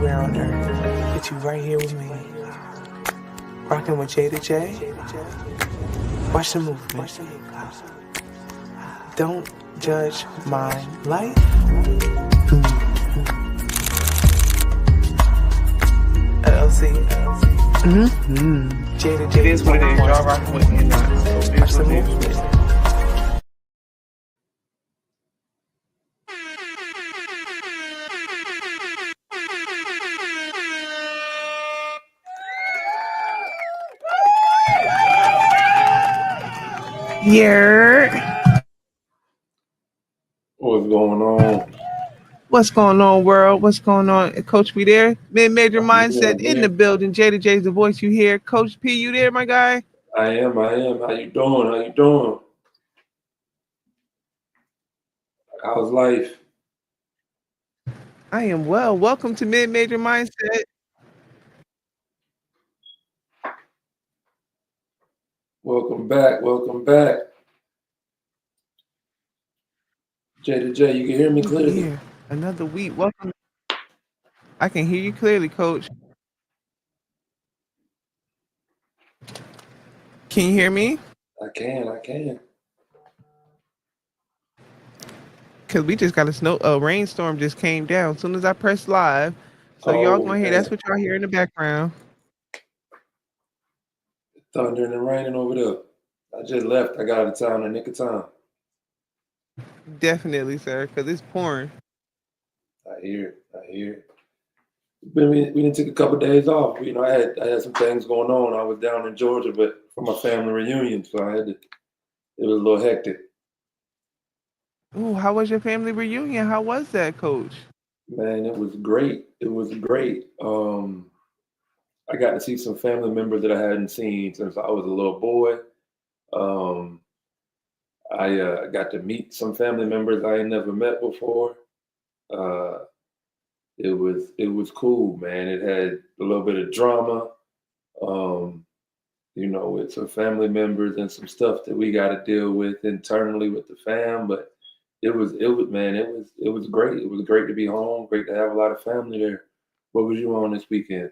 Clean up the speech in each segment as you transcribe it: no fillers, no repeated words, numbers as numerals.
anywhere on earth, get you right here with me. Rocking with Jada Jae. Watch the movement. Don't judge my life. LLC. Jada Jae. It is what it is. Y'all rocking with me or not. So Watch the movement. Yeah. What's going on? What's going on, world? What's going on? Coach, we there? Mid-major mindset in the building. Jada J's the voice you hear. Coach P, you there, my guy? I am. How you doing? How's life? I am well. Welcome to Mid-Major Mindset. Welcome back. Jada J, you can hear me clearly? Yeah, another week. Welcome. I can hear you clearly, Coach. Can you hear me? I can. Because we just got a rainstorm just came down as soon as I pressed live. So y'all gonna hear, that's what y'all hear in the background. Thundering and raining over there. I just left. I got out of town in the nick of time. Definitely, sir, because it's pouring. I hear it. We didn't take a couple of days off. You know, I had some things going on. I was down in Georgia, but for my family reunion, so it was a little hectic. Ooh, how was your family reunion? How was that, Coach? Man, it was great. I got to see some family members that I hadn't seen since I was a little boy. I got to meet some family members I had never met before. It was cool, man. It had a little bit of drama, with some family members and some stuff that we got to deal with internally with the fam. But it was great. It was great to be home. Great to have a lot of family there. What was you on this weekend?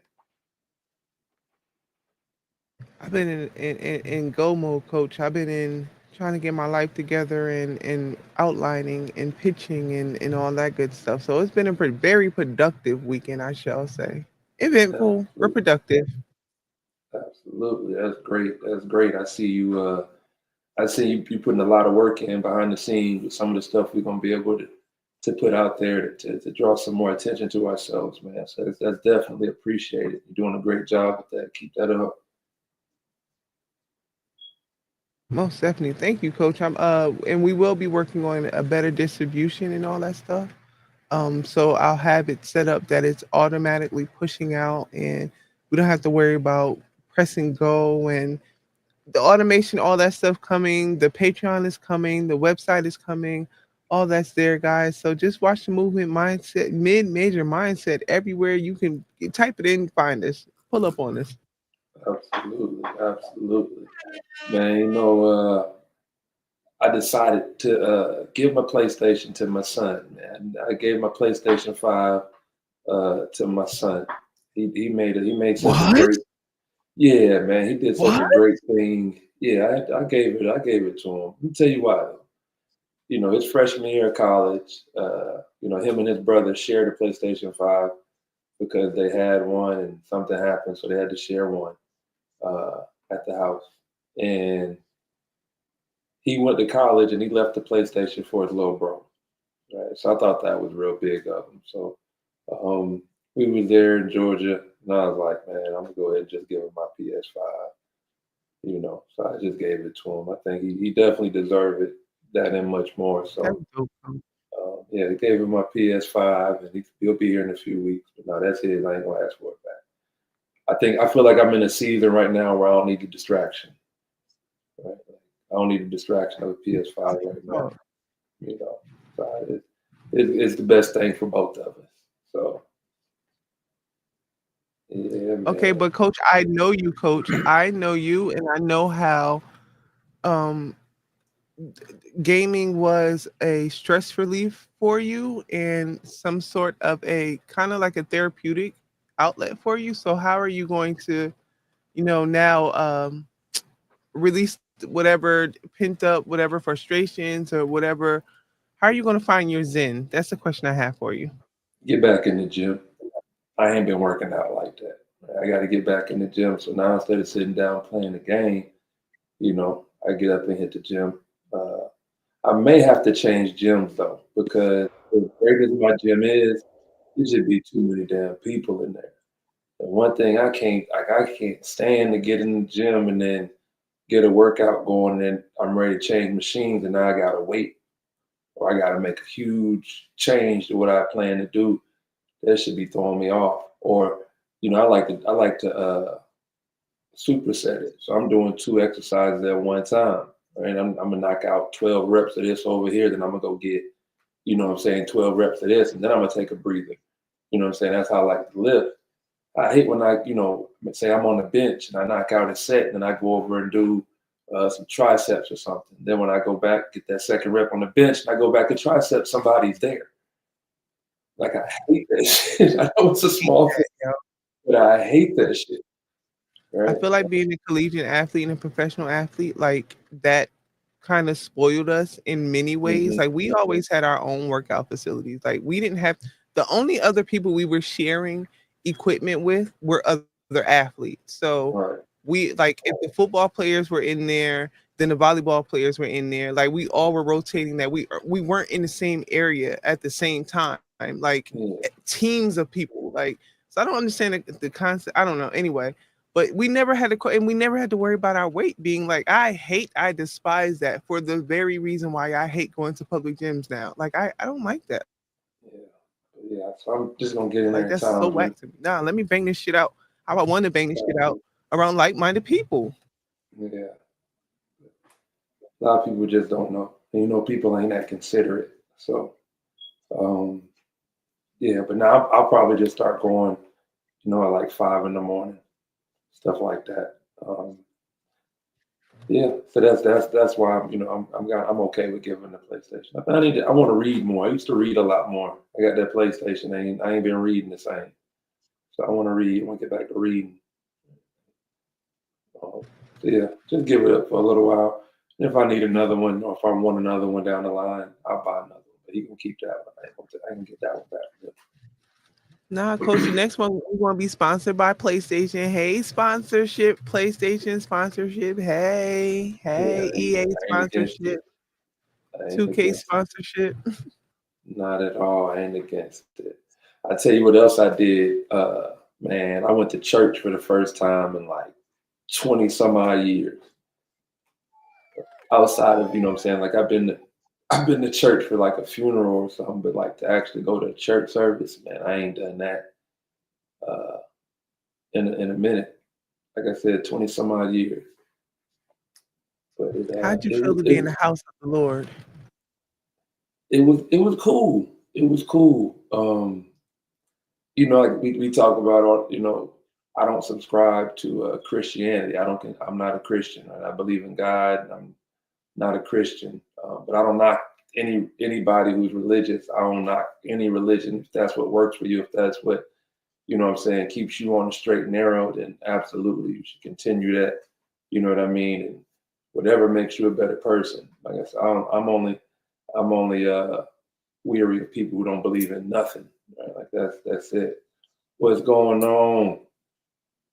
I've been in go mode, Coach. I've been in trying to get my life together and outlining and pitching and all that good stuff. So it's been a very productive weekend, I shall say. Eventful, but productive. Absolutely, that's great. I see you. I see you putting a lot of work in behind the scenes with some of the stuff we're gonna be able to put out there to draw some more attention to ourselves, man. So that's definitely appreciated. You're doing a great job with that. Keep that up. Most definitely. Thank you, Coach. And we will be working on a better distribution and all that stuff. So I'll have it set up that it's automatically pushing out and we don't have to worry about pressing go and the automation, all that stuff coming. The Patreon is coming, the website is coming, all that's there, guys. So just watch the movement mindset, mid-major mindset everywhere. You can type it in, find us, pull up on us. Absolutely. Man, I decided to give my PlayStation to my son, man. I gave my PlayStation 5 to my son. He made such a great. Yeah, man, he did such a great thing. Yeah, I gave it to him. Let me tell you why. His freshman year of college, him and his brother shared a PlayStation 5 because they had one and something happened, so they had to share one at the house. And he went to college and he left the PlayStation for his little bro. Right. So I thought that was real big of him. So we was there in Georgia and I was like, man, I'm gonna go ahead and just give him my PS5. So I just gave it to him. I think he definitely deserved it that and much more. So yeah, I gave him my PS5 and he'll be here in a few weeks. But no, that's his. I ain't gonna ask for it back. I feel like I'm in a season right now where I don't need the distraction. Right? I don't need a distraction of a PS5 right now. So it's the best thing for both of us. So yeah, man. Okay, but Coach, I know you, Coach. I know you, and I know how gaming was a stress relief for you and some sort of a kind of like a therapeutic outlet for you. So how are you going to, now release whatever pent up, whatever frustrations or whatever? How are you going to find your zen? That's the question I have for you. Get back in the gym. I ain't been working out like that. I got to get back in the gym. So now instead of sitting down playing the game, I get up and hit the gym. Uh, I may have to change gyms though, because as great as my gym is, there should be too many damn people in there. And one thing I can't stand to get in the gym and then get a workout going, and then I'm ready to change machines, and now I gotta wait, or I gotta make a huge change to what I plan to do. That should be throwing me off. Or, I like to superset it. So I'm doing two exercises at one time. Right. I'm gonna knock out 12 reps of this over here, then I'm gonna go get, 12 reps of this, and then I'm gonna take a breather. That's how I like to lift. I hate when say I'm on the bench and I knock out a set, and then I go over and do some triceps or something. Then when I go back, get that second rep on the bench, and I go back to triceps, somebody's there. Like, I hate that shit. I know it's a small thing, but I hate that shit. I Right? feel like being a collegiate athlete and a professional athlete, like that kind of spoiled us in many ways. Hmm. Like we always had our own workout facilities. Like we didn't have the only other people we were sharing equipment with were other athletes. So Right. we like if the football players were in there, then the volleyball players were in there. Like we all were rotating that we weren't in the same area at the same time. Like Yeah. teams of people. Like so I don't understand the concept. I don't know. Anyway, but we never had to, and we never had to worry about our weight being like, I despise that for the very reason why I hate going to public gyms now. Like, I don't like that. Yeah. Yeah. So I'm just gonna get in there Like, in that's so times when whack to me. Nah, let me bang this shit out. How about one to bang this shit out around like minded people? yeah. A lot of people just don't know. And people ain't that considerate. So um yeah, but now I'll probably just start going, at like 5 in the morning, stuff like that. Yeah, so that's why I'm okay with giving the PlayStation. I want to read more. I used to read a lot more. I got that PlayStation. I ain't been reading the same. So I want to read. I want to get back to reading. So yeah, just give it up for a little while. And if I need another one, or if I want another one down the line, I'll buy another one. But you can keep that one. I can get that one back. Nah, coach, the next one we want to be sponsored by PlayStation. Hey, sponsorship, PlayStation sponsorship. Hey, Yeah, hey, EA I ain't against it. sponsorship, I ain't 2K against it. sponsorship. Not at all. I ain't against it. I tell you what else I did. Man, I went to church for the first time in like 20 some odd years. Outside of, what I'm saying, like I've been to church for like a funeral or something, but like to actually go to a church service, man, I ain't done that uh, in a minute. Like I said, 20 some odd years. But How'd you feel to be in the house of the Lord? it was cool. It was cool. Like we talk about, I don't subscribe to Christianity. I'm not a Christian. I believe in God. And I'm not a Christian, but I don't knock anybody who's religious. I don't knock any religion. If that's what works for you, if that's what what I'm saying, keeps you on the straight and narrow, then absolutely you should continue that. You know what I mean? And whatever makes you a better person. Like I said, I'm only weary of people who don't believe in nothing. Right? Like that's it. What's going on?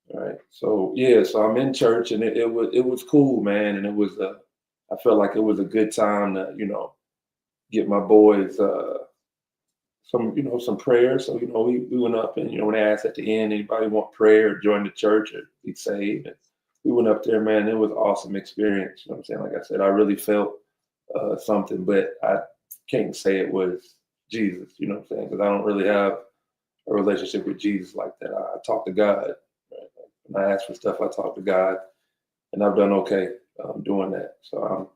All right. So yeah, so I'm in church, and it was cool, man, and I felt like it was a good time to get my boys some prayer. So we went up, and when they asked at the end, anybody want prayer or join the church or be saved, and we went up there, man. It was an awesome experience. You know what I'm saying? Like I said, I really felt something, but I can't say it was Jesus. You know what I'm saying? Because I don't really have a relationship with Jesus like that. I talk to God. Right? When I ask for stuff, I talk to God, and I've done okay doing that. So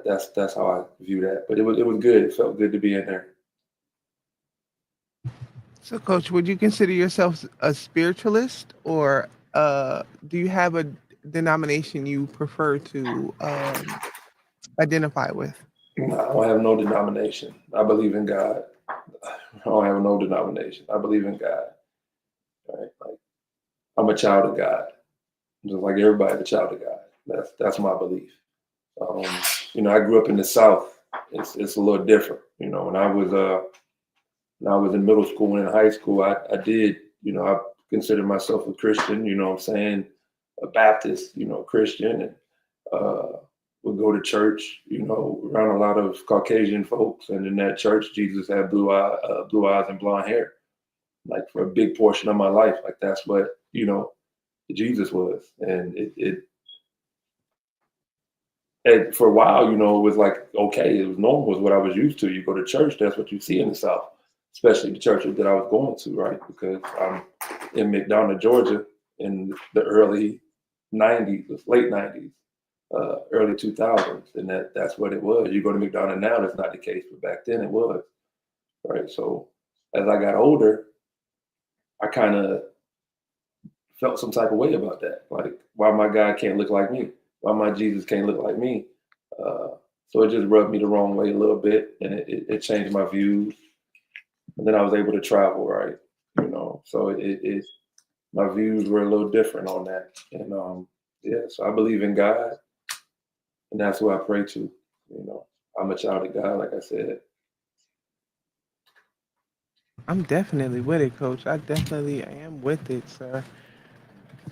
that's how I view that. But it was good. It felt good to be in there. So, coach, would you consider yourself a spiritualist, or do you have a denomination you prefer to identify with? No, I don't have no denomination. I believe in God. I don't have no denomination. I believe in God. Right? Like I'm a child of God, just like everybody's a child of God. That's my belief. Um, I grew up in the South. It's a little different. When I was in middle school and in high school, I did. I considered myself a Christian. You know what I'm saying? A Baptist. Christian, and would go to church. Around a lot of Caucasian folks, and in that church, Jesus had blue eyes and blonde hair. Like for a big portion of my life, like that's what Jesus was, and and for a while, it was like okay, it was normal, it was what I was used to. You go to church, that's what you see in the South, especially the churches that I was going to, right? Because I'm in McDonough, Georgia, in the early '90s, late '90s, early 2000s, and that's what it was. You go to McDonough now, that's not the case, but back then it was, right? So as I got older, I kind of felt some type of way about that. Like, why my God can't look like me? Why my Jesus can't look like me? Uh, so it just rubbed me the wrong way a little bit, and it changed my views. And then I was able to travel, right? So it my views were a little different on that. And yeah, so I believe in God, and that's who I pray to. I'm a child of God, like I said. I'm definitely with it, Coach. I definitely am with it, sir.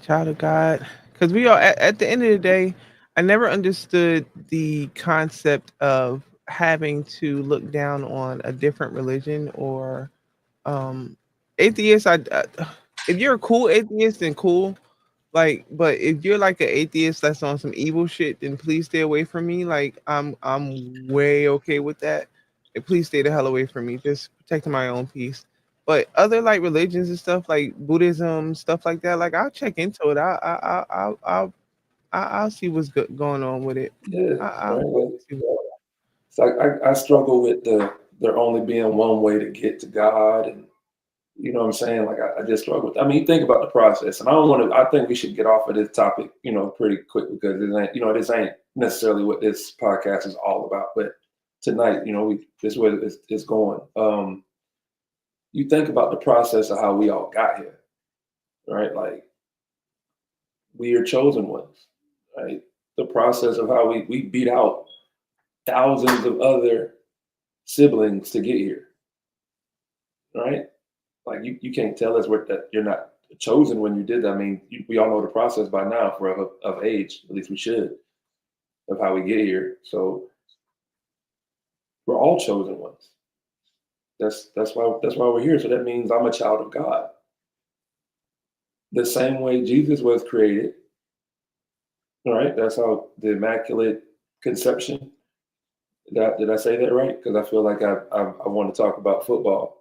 Child of God, because we are at the end of the day. I never understood the concept of having to look down on a different religion or um atheist. If you're a cool atheist, then cool. Like, but if you're like an atheist that's on some evil shit, then please stay away from me. Like, I'm way okay with that. And please stay the hell away from me. Just protecting my own peace. But other like religions and stuff like Buddhism, stuff like that, like I'll check into it. I'll see what's going on with it. Yeah, I'll right. Like, see. so I struggle with there only being one way to get to God, and you know what I'm saying? Like I just struggle with. I mean, think about the process, and I don't want to. I think we should get off of this topic, pretty quick because this ain't necessarily what this podcast is all about. But tonight, this is where it's going. You think about the process of how we all got here, right? Like we are chosen ones, right? The process of how we beat out thousands of other siblings to get here, right? Like you can't tell us that you're not chosen when you did that. I mean, we all know the process by now if we're of age, at least we should, of how we get here. So we're all chosen ones. That's why we're here. So that means I'm a child of God. The same way Jesus was created, right? That's how the Immaculate Conception. Did I say that right? Because I feel like I want to talk about football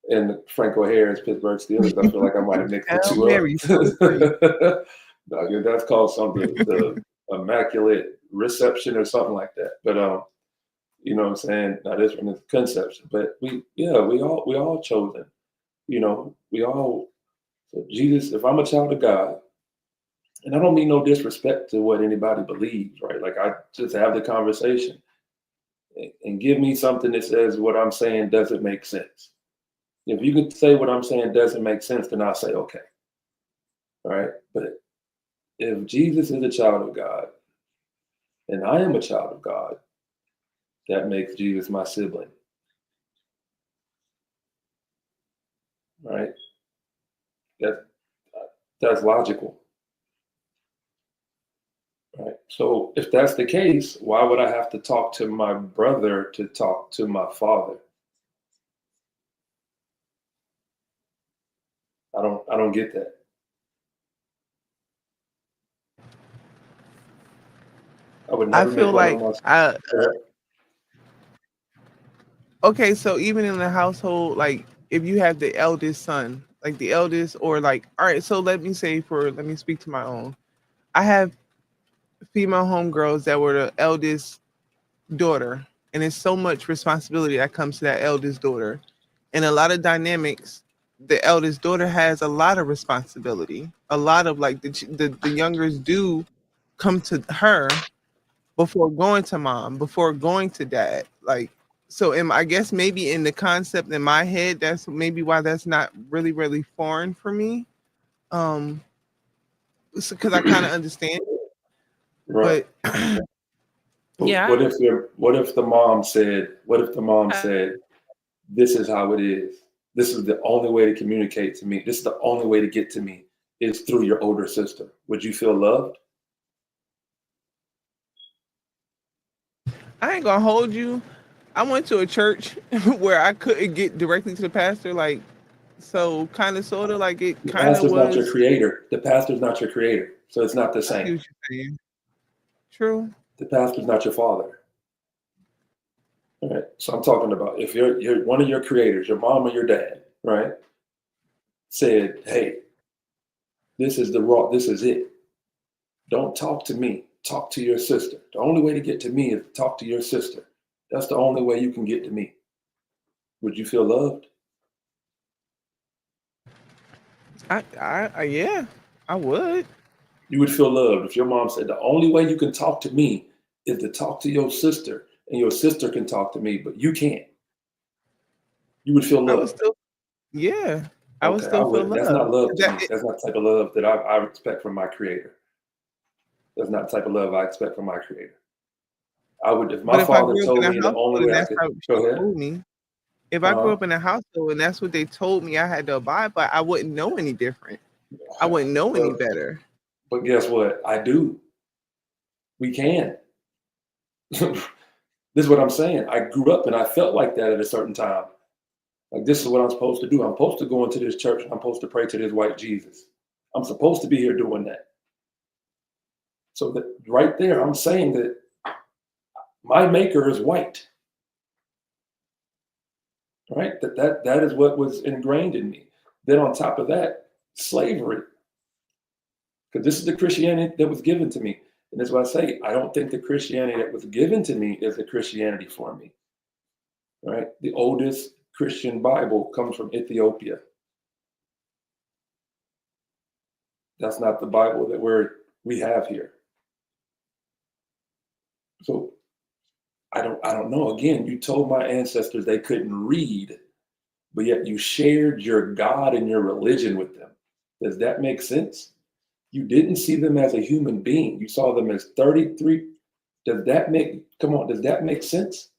and Franco Harris, Pittsburgh Steelers. I feel like I might have mixed the Hail two Mary, so sweet. up. No, yeah, that's called something the Immaculate Reception or something like that. But you know what I'm saying? Now this one is conception. But we all chosen. We all so Jesus. If I'm a child of God, and I don't mean no disrespect to what anybody believes, right? Like I just have the conversation and give me something that says what I'm saying doesn't make sense. If you can say what I'm saying doesn't make sense, then I'll say okay. All right. But if Jesus is a child of God and I am a child of God, that makes Jesus my sibling. Right? That that's logical. Right. So if that's the case, why would I have to talk to my brother to talk to my father? I don't get that. I would I never make feel one of like my okay, so even in the household, like if you have the eldest son, like the eldest, or like, all right, so let me speak to my own. I have female homegirls that were the eldest daughter, and it's so much responsibility that comes to that eldest daughter. And a lot of dynamics, the eldest daughter has a lot of responsibility. A lot of like the youngers do come to her before going to mom, before going to dad. Like So I guess maybe in the concept in my head, that's maybe why that's not really, really foreign for me. Um, because I kind of understand, Right. but yeah, What if the mom said, this is how it is. This is the only way to communicate to me. This is the only way to get to me is through your older sister. Would you feel loved? I ain't gonna hold you. I went to a church where I couldn't get directly to the pastor, like so, kind of, sort of, like it The kind of pastor's not your was. creator. The pastor's not your creator. So it's not the I see same. what you're saying. True. The pastor's not your father. All right. So I'm talking about if you're one of your creators, your mom or your dad, right, said, hey, this is it. Don't talk to me. Talk to your sister. The only way to get to me is to talk to your sister. That's the only way you can get to me. Would you feel loved? Yeah, I would. You would feel loved if your mom said the only way you can talk to me is to talk to your sister, and your sister can talk to me, but you can't. You would feel I would loved. still, yeah, I would Okay, I still feel wouldn't. That's love. not love to That me. That's not the type of love that I expect from my creator. That's not the type of love I expect from my creator. I would, if But my if I father grew up in told a me the only household and way I that's could how she go ahead, told me, if I grew uh, up in a household and that's what they told me I had to abide by, I wouldn't know any different. I wouldn't know any well, better. but guess what? I do. We can. This is what I'm saying. I grew up and I felt like that at a certain time. Like, this is what I'm supposed to do. I'm supposed to go into this church. I'm supposed to pray to this white Jesus. I'm supposed to be here doing that. So that right there, I'm saying that my maker is white. Right? That is what was ingrained in me. Then on top of that, slavery. Because this is the Christianity that was given to me. And that's why I say I don't think the Christianity that was given to me is the Christianity for me. Right? The oldest Christian Bible comes from Ethiopia. That's not the Bible that we have here. So I don't know. Again, you told my ancestors they couldn't read, but yet you shared your God and your religion with them. Does that make sense? You didn't see them as a human being. You saw them as 33. Does that make sense?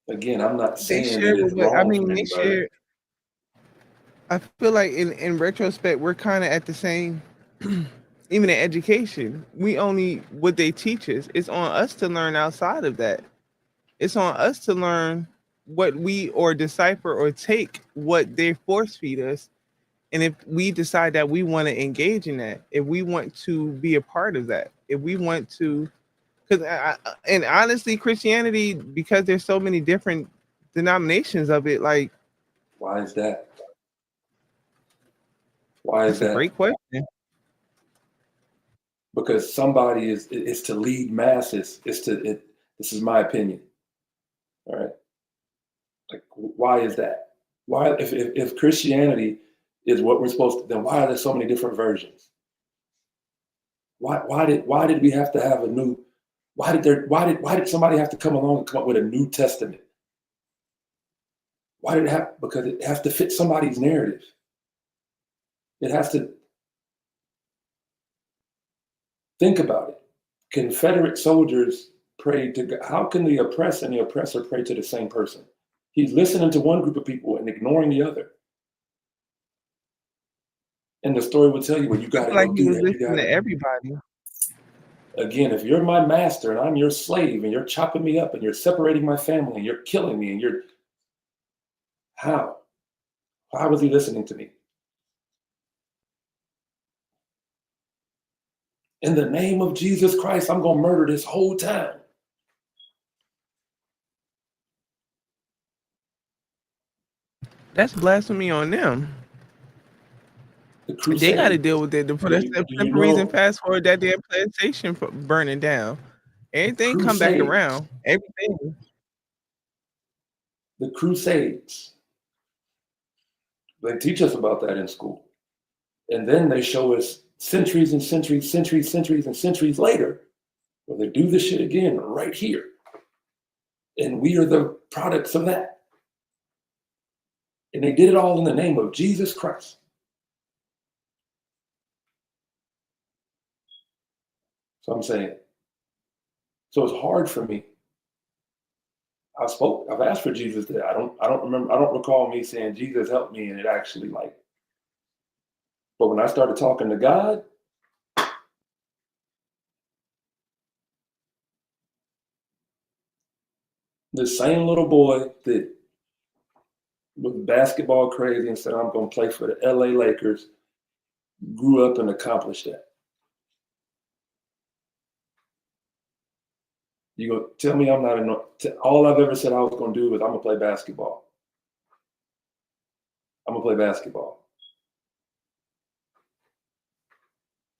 Again, I'm not They saying that share it's what I wrong for mean. They anybody. share. I feel like in retrospect, we're kind of at the same. Even in education, we only what they teach us. It's on us to learn outside of that. It's on us to learn what we or decipher or take what they force feed us. And if we decide that we want to engage in that, if we want to be a part of that, if we want to, because and honestly, Christianity, because there's so many different denominations of it, like Why is that? Why is that's a that? great question. Because somebody is to lead masses. This is my opinion. All right. Like, why is that? Why, if Christianity is what we're supposed to, then why are there so many different versions? Why did we have to have a new? Why did somebody have to come along and come up with a New Testament? Why did it have? Because it has to fit somebody's narrative. It has to think about it. Confederate soldiers prayed to God. How can the oppressed and the oppressor pray to the same person? He's listening to one group of people and ignoring the other. And the story will tell you, well, you I got to feel like go he do was that. You got listening to to. everybody. Again, if you're my master and I'm your slave and you're chopping me up and you're separating my family and you're killing me and you're. How? Why was he listening to me? In the name of Jesus Christ, I'm going to murder this whole town. That's blasphemy on them. The They got to Crusades. deal with it. For Do the you, do you simple reason, know fast forward that damn plantation burning down. the Everything come back Crusades? around. Everything. The Crusades. They teach us about that in school. And then they show us centuries and centuries, centuries, centuries, and centuries later Well, they do this shit again right here. And we are the products of that. And they did it all in the name of Jesus Christ. So I'm saying, so it's hard for me. I've asked for Jesus there. I don't recall me saying, Jesus help me, and it actually like, but when I started talking to God, the same little boy that was basketball crazy and said, I'm going to play for the LA Lakers, grew up and accomplished that. You go tell me I'm not all I've ever said I was going to do is I'm going to play basketball. I'm going to play basketball.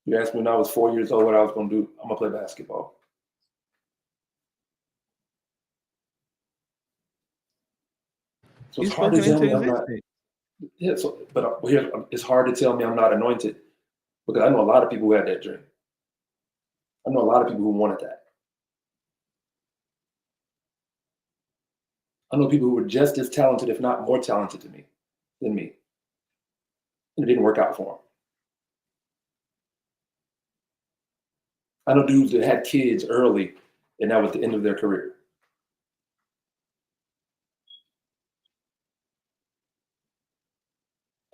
You asked me when I was 4 years old what I was going to do. I'm going to play basketball. So it's hard to tell me I'm not. Yeah, so, but here, it's hard to tell me I'm not anointed because I know a lot of people who had that dream. I know a lot of people who wanted that. I know people who were just as talented, if not more talented than me. And it didn't work out for them. I know dudes that had kids early and that was the end of their career.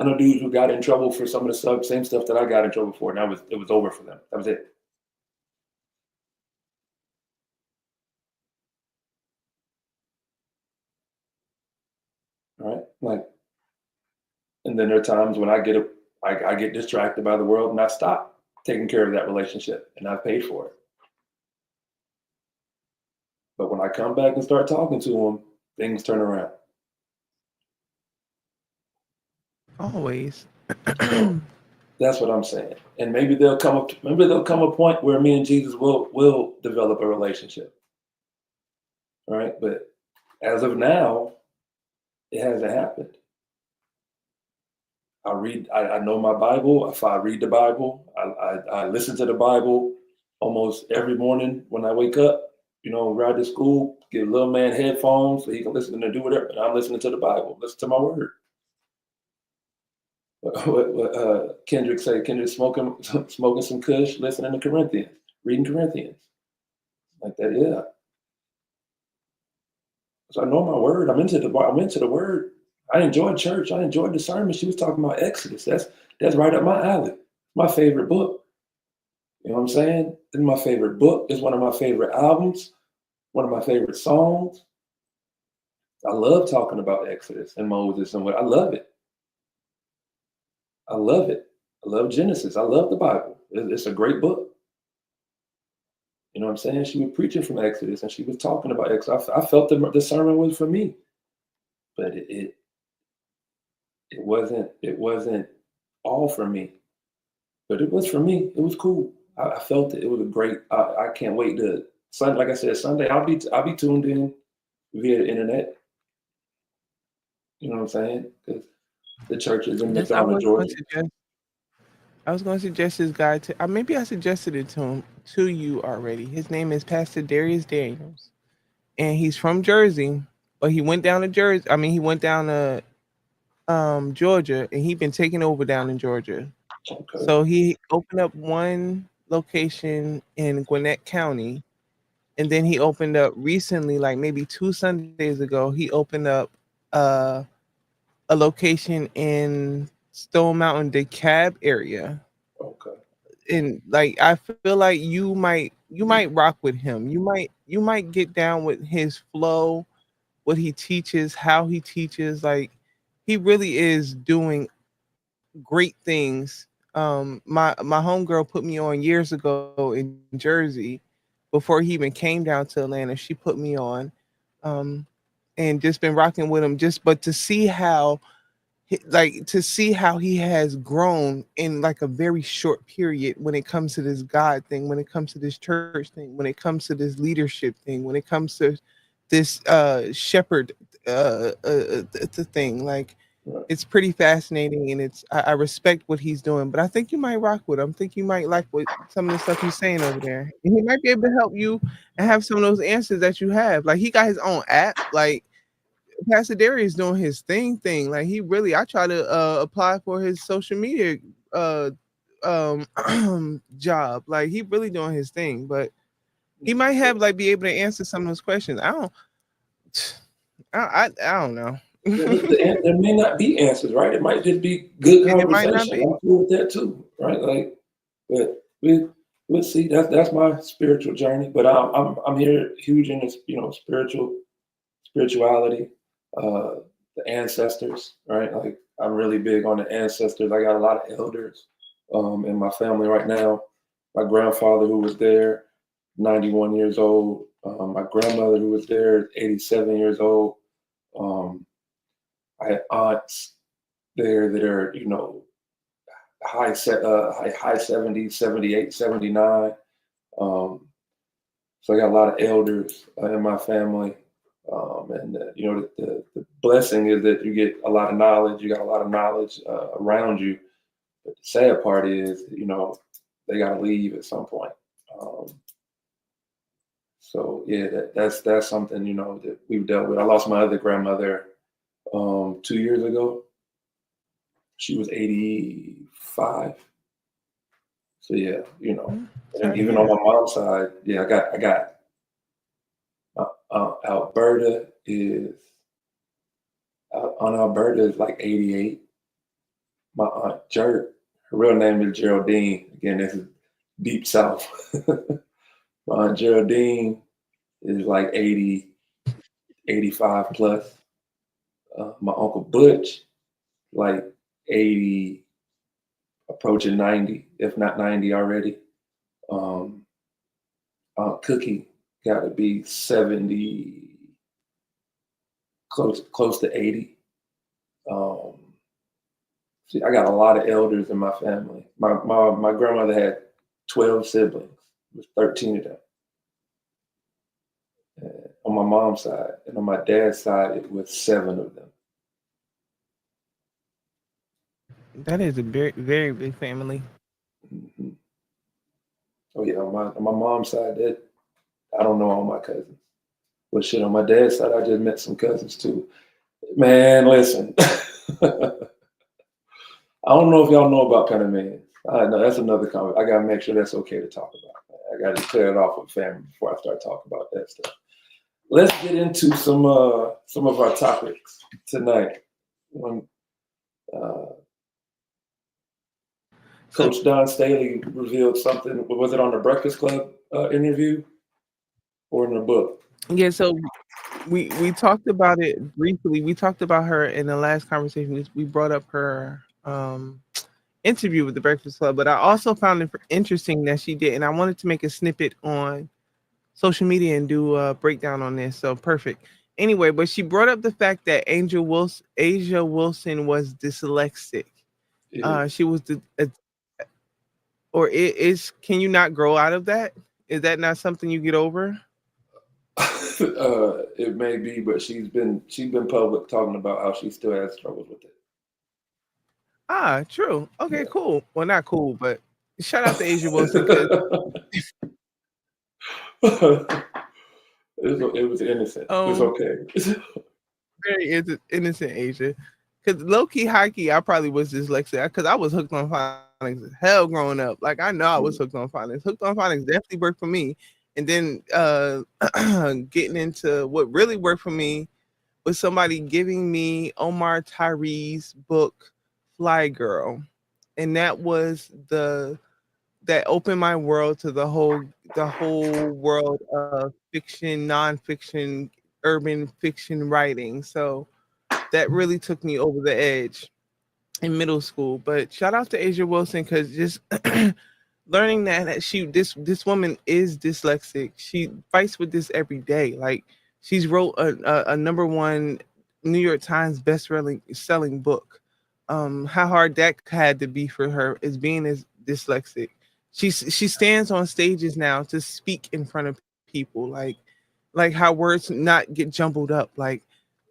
I know dudes who got in trouble for some of the same stuff that I got in trouble for, and it was over for them. That was it. All right, like, and then there are times when I get distracted by the world and I stop taking care of that relationship, and I paid for it. But when I come back and start talking to them, things turn around. Always. So that's what I'm saying. And maybe there'll come a point where me and Jesus will develop a relationship. All right. But as of now, it hasn't happened. I know my Bible. If I read the Bible, I listen to the Bible almost every morning when I wake up, ride to school, give little man headphones so he can listen and do whatever. And I'm listening to the Bible, listen to my word. What Kendrick say? Kendrick smoking some kush, listening to Corinthians, reading Corinthians, like that. Yeah. So I know my word. I'm into the word. I enjoyed church. I enjoyed the sermon. She was talking about Exodus. That's right up my alley. My favorite book. You know what I'm saying? It's my favorite book. It's one of my favorite albums. One of my favorite songs. I love talking about Exodus and Moses and what I love it. I love it. I love Genesis. I love the Bible. It's a great book. You know what I'm saying? She was preaching from Exodus and she was talking about Exodus. I felt the sermon was for me, but it wasn't all for me, but it was for me. It was cool. I felt it. It was a great. I can't wait to Sunday. Like I said, Sunday I'll be tuned in via the internet. You know what I'm saying? Because the church is in McDonough, Georgia. I was going to suggest this guy to. Maybe I suggested it to you already. His name is Pastor Darius Daniels, and he's from Jersey, but he went down to Jersey. I mean, he went down to Georgia, and he's been taking over down in Georgia. Okay. So he opened up one location in Gwinnett County, and then he opened up recently, like maybe 2 Sundays ago, he opened up a location in Stone Mountain, DeKalb area. Okay. And like I feel like you might rock with him. You might get down with his flow, what he teaches, how he teaches. Like he really is doing great things. My homegirl put me on years ago in Jersey before he even came down to Atlanta. She put me on, um, and just been rocking with him. But to see how he has grown in like a very short period when it comes to this God thing, when it comes to this church thing, when it comes to this leadership thing, when it comes to this shepherd the thing. Like Right. it's pretty fascinating, and I respect what he's doing. But I think you might rock with him. I think you might like what some of the stuff he's saying over there, and he might be able to help you and have some of those answers that you have. Like he got his own app. Like Pastor Darius doing his thing. Like he really, I try to apply for his social media uh job. Like he really doing his thing, but he might have like be able to answer some of those questions. I don't know. Yeah, there may not be answers, right? It might just be good And it might not conversation. be. I'm cool with that too, right? Like, but we'll see. That's my spiritual journey. But I'm here huge in this, spirituality, uh, the ancestors, right? Like I'm really big on the ancestors. I got a lot of elders in my family right now. My grandfather, who was there, 91 years old. My grandmother, who was there, 87 years old. Um, I had aunts there that are, high 70s, 78, 79. So I got a lot of elders in my family. And the blessing is that you get a lot of knowledge. You got a lot of knowledge around you. But the sad part is, they got to leave at some point. Um, so yeah, that's something that we've dealt with. I lost my other grandmother 2 years ago. She was 85. So yeah, and Sorry to even hear on that. my mom's side, yeah, I got Alberta is on Alberta is like 88. My aunt her real name is Geraldine. Again, this is deep south. My aunt Geraldine is like 80, 85 plus. My uncle Butch, like 80, approaching 90, if not 90 already. Um, Aunt Cookie got to be 70, close to 80. Um, See, I got a lot of elders in my family. My grandmother had 12 siblings. There's 13 of them on my mom's side, and on my dad's side, it was 7 of them. That is a very very big family. Hmm. Oh yeah, on my mom's side, that I don't know all my cousins. But shit, on my dad's side, I just met some cousins too. Man, listen, I don't know if y'all know about Panamanians. I know that's another comment. I gotta make sure that's okay to talk about. I gotta clear it off with family before I start talking about that stuff. Let's get into some of our topics tonight. When uh, So Coach Don Staley revealed something, was it on the Breakfast Club interview or in the book? yeah, so we talked about it briefly. We talked about her in the last conversation. We brought up her interview with the Breakfast Club, but I also found it interesting that she did, and I wanted to make a snippet on social media and do a breakdown on this. So perfect. Anyway, but she brought up the fact that Asia Wilson was dyslexic. Yeah. She was or it is. Can you not grow out of that? Is that not something you get over? It may be, but she's been public talking about how she still has struggles with Ah, true. Okay, it. cool. Well, not cool, but shout out to Asia Wilson because Yeah. It was innocent. It's um okay. very innocent Asia. Because low key, high key, I probably was dyslexic because I was hooked on phonics as hell growing up. Like I know I was hooked on phonics. Hooked on phonics definitely worked for me. And then getting into what really worked for me was somebody giving me Omar Tyree's book Fly Girl. And that was the that opened my world to the whole world of fiction, nonfiction, urban fiction writing. So that really took me over the edge in middle school. But shout out to Asia Wilson because just learning that this woman is dyslexic. She fights with this every day. Like she's wrote a number one New York Times selling book. How hard that had to be for her is being as dyslexic. She stands on stages now to speak in front of people, like how words not get jumbled up, like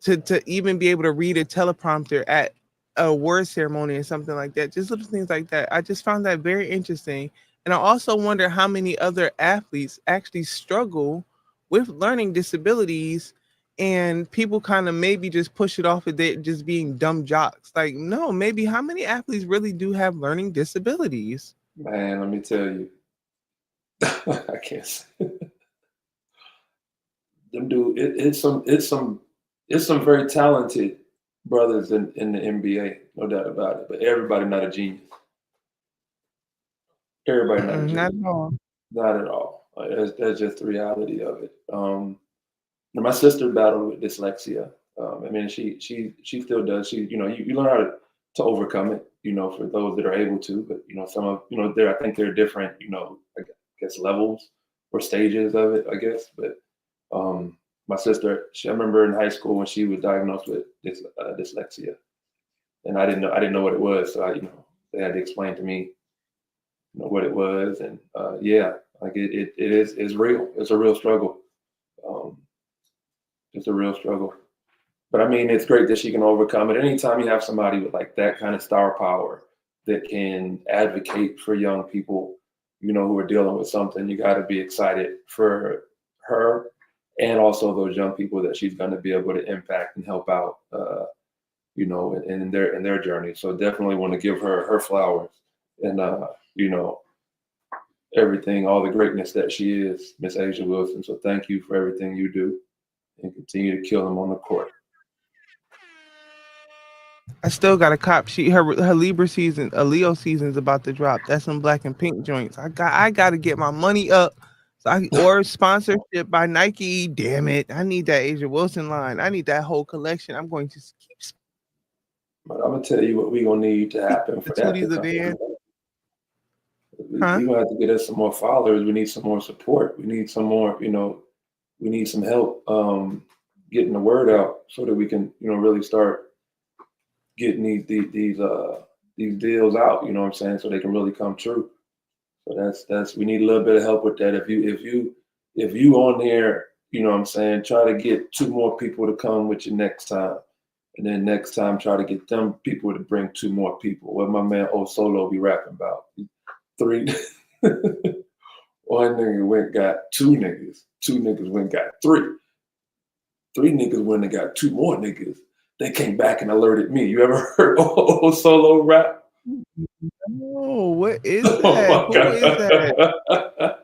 to even be able to read a teleprompter at award ceremony or something like that. Just little things like that. I just found that very interesting. And I also wonder how many other athletes actually struggle with learning disabilities, and people kind of maybe just push it off as they just being dumb jocks. Like, no, maybe how many athletes really do have learning disabilities? Man, let me tell you, I can't say them dude. It's some very talented brothers in the NBA, no doubt about it. But everybody not a genius. Everybody not a Mm-mm, not genius. at all. Not at all. That's just the reality of it. My sister battled with dyslexia. I mean, she still does. You learn how to overcome it. For those that are able to. But some of I think there are different I guess levels or stages of it. I guess. But my sister, I remember in high school when she was diagnosed with dyslexia, and I didn't know what it was. So they had to explain to me what it was, and yeah, like it's real. It's a real struggle. Um, it's a real struggle. But I mean, it's great that she can overcome it. Anytime you have somebody with like that kind of star power that can advocate for young people, who are dealing with something, you got to be excited for her and also those young people that she's going to be able to impact and help out, in their journey. So definitely want to give her flowers and you know, everything, all the greatness that she is, Miss Asia Wilson. So thank you for everything you do and continue to kill them on the court. I still got a cop. Her Libra season, a Leo season's about to drop. That's some black and pink joints. I got to get my money up. Or sponsorship by Nike. Damn it! I need that Asia Wilson line. I need that whole collection. I'm going to keep But I'm gonna tell you what we're gonna need to happen the for that to tooties come. of in. We're Huh? gonna have to get us some more followers. We need some more support. We need some more, we need some help getting the word out so that we can, really start getting these deals out, you know what I'm saying, so they can really come true. So that's we need a little bit of help with that. If you on there, you know what I'm saying, try to get two more people to come with you next time. And then next time try to get them people to bring two more people. What my man O Solo be rapping about. Three one nigga went got two niggas. Two niggas went got three. Three niggas went and got two more niggas. They came back and alerted me. You ever heard O Solo rap? Oh, what is Oh that? my Who is that? god.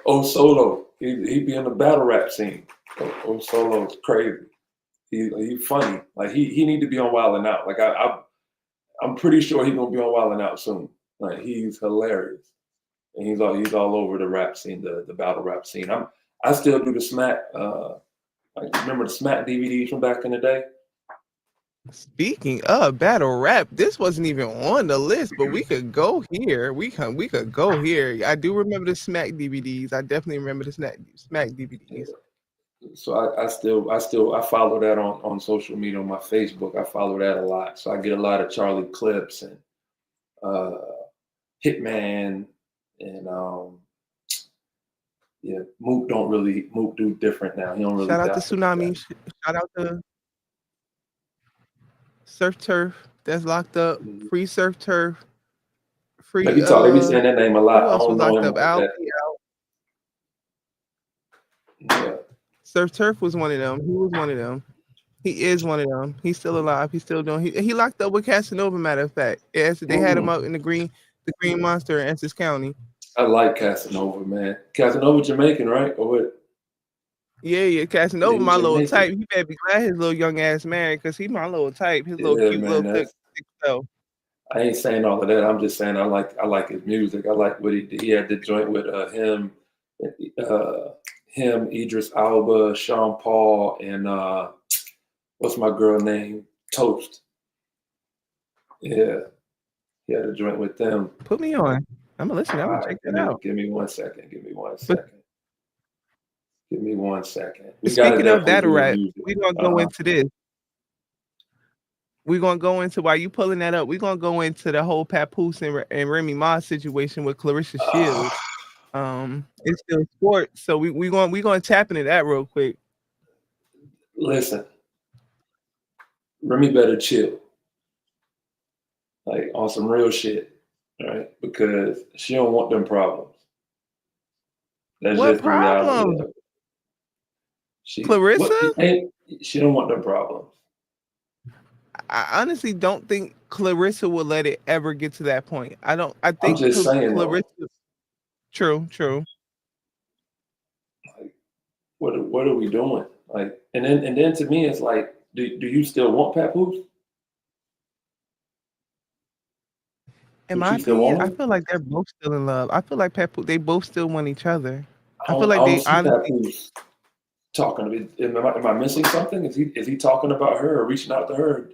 O Solo. He be in the battle rap scene. O Solo's crazy. He funny. Like he need to be on Wild 'N Out. Like I'm pretty sure he's gonna be on Wild 'N Out soon. Like he's hilarious. And he's all over the rap scene, the battle rap scene. I still do the Smack. Like remember the Smack DVDs from back in the day? Speaking of battle rap, this wasn't even on the list, but we could go here. We could go here. I do remember the Smack DVDs. I definitely remember the Smack DVDs. So I follow that on social media on my Facebook. I follow that a lot. So I get a lot of Charlie clips and uh, Hitman and yeah, Mook do different now. He don't really Shout out to dap with the guy. Tsunami. Shout out to Surf Turf. That's locked up. Mhm. Free Surf Turf. They Free be talking, they be saying that name a lot. who I else don't was know locked him up? like Al. that. Yeah. Surf Turf was one of them. He was one of them. He is one of them. He's still alive. He's still doing. He locked up with Casanova. Matter of fact, yes, they had him Mm. out in the Green Monster in Essex County. I like Casanova, man. Casanova Jamaican, right? Or what? Yeah, Yeah, Casanova, he's my little Jamaican. type. He better be glad his little young ass married, cause he my little type. His little Yeah, cute man. little thick self. I ain't saying all of that. I'm just saying I like his music. I like what he had the joint with uh, him, Idris Alba, Sean Paul, and what's my girl name? Toast. Yeah, he had a joint with them. Put me on. I'm gonna listen. I'm All gonna right, check that out. give me 1 second. Give me one But second. Give me 1 second. We gotta speaking of definitely battle do the rap, music. we're gonna go into this. We're gonna go into while you pulling that up. We're gonna go into the whole Papoose and Remy Ma situation with Clarissa Uh, Shields. It's still sports, so we gonna tap into that real quick. listen, Remy better chill. like on some real shit, right? Because she don't want them problems. That's What just the reality problem? of it. She Clarissa? what ain't she don't want them problems. I honestly don't think Clarissa will let it ever get to that point. I don't. I I'm think just saying though, Clarissa. True, true. like what are we doing? Like and then to me it's like, do you still want Papoose? In Do my you still opinion, I want him? feel like they're both still in love. I feel like they both still want each other. I feel I like don't they see honestly. Papoose talking to me. Am I missing something? Is he talking about her or reaching out to her?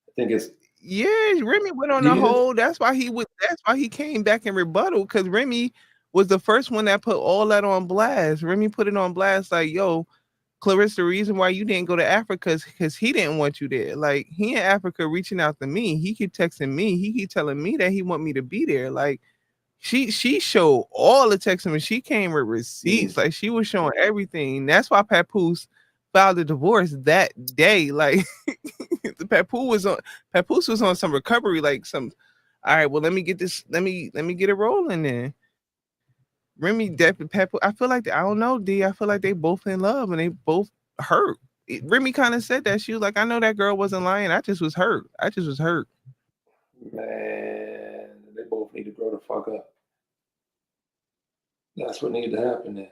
I think it's Yeah, Remy went on he a is. whole. That's why he would. That's why he came back in rebuttal because Remy was the first one that put all that on blast. Remy put it on blast like, "Yo, Clarissa, the reason why you didn't go to Africa is because he didn't want you there. Like he in Africa reaching out to me. He keep texting me. He keep telling me that he want me to be there. Like she showed all the texts and she came with Mm, receipts. Like she was showing everything. That's why Papoose filed a divorce that day. Like the Papoose was on some recovery, like some all right, well let me get this, let me get it rolling then. Remy definitely Papoose. I feel like I don't know, D. I feel like they both in love and they both hurt. Remy kind of said that. She was like, I know that girl wasn't lying. I just was hurt. I just was hurt. man, they both need to grow the fuck up. That's what needs to happen then.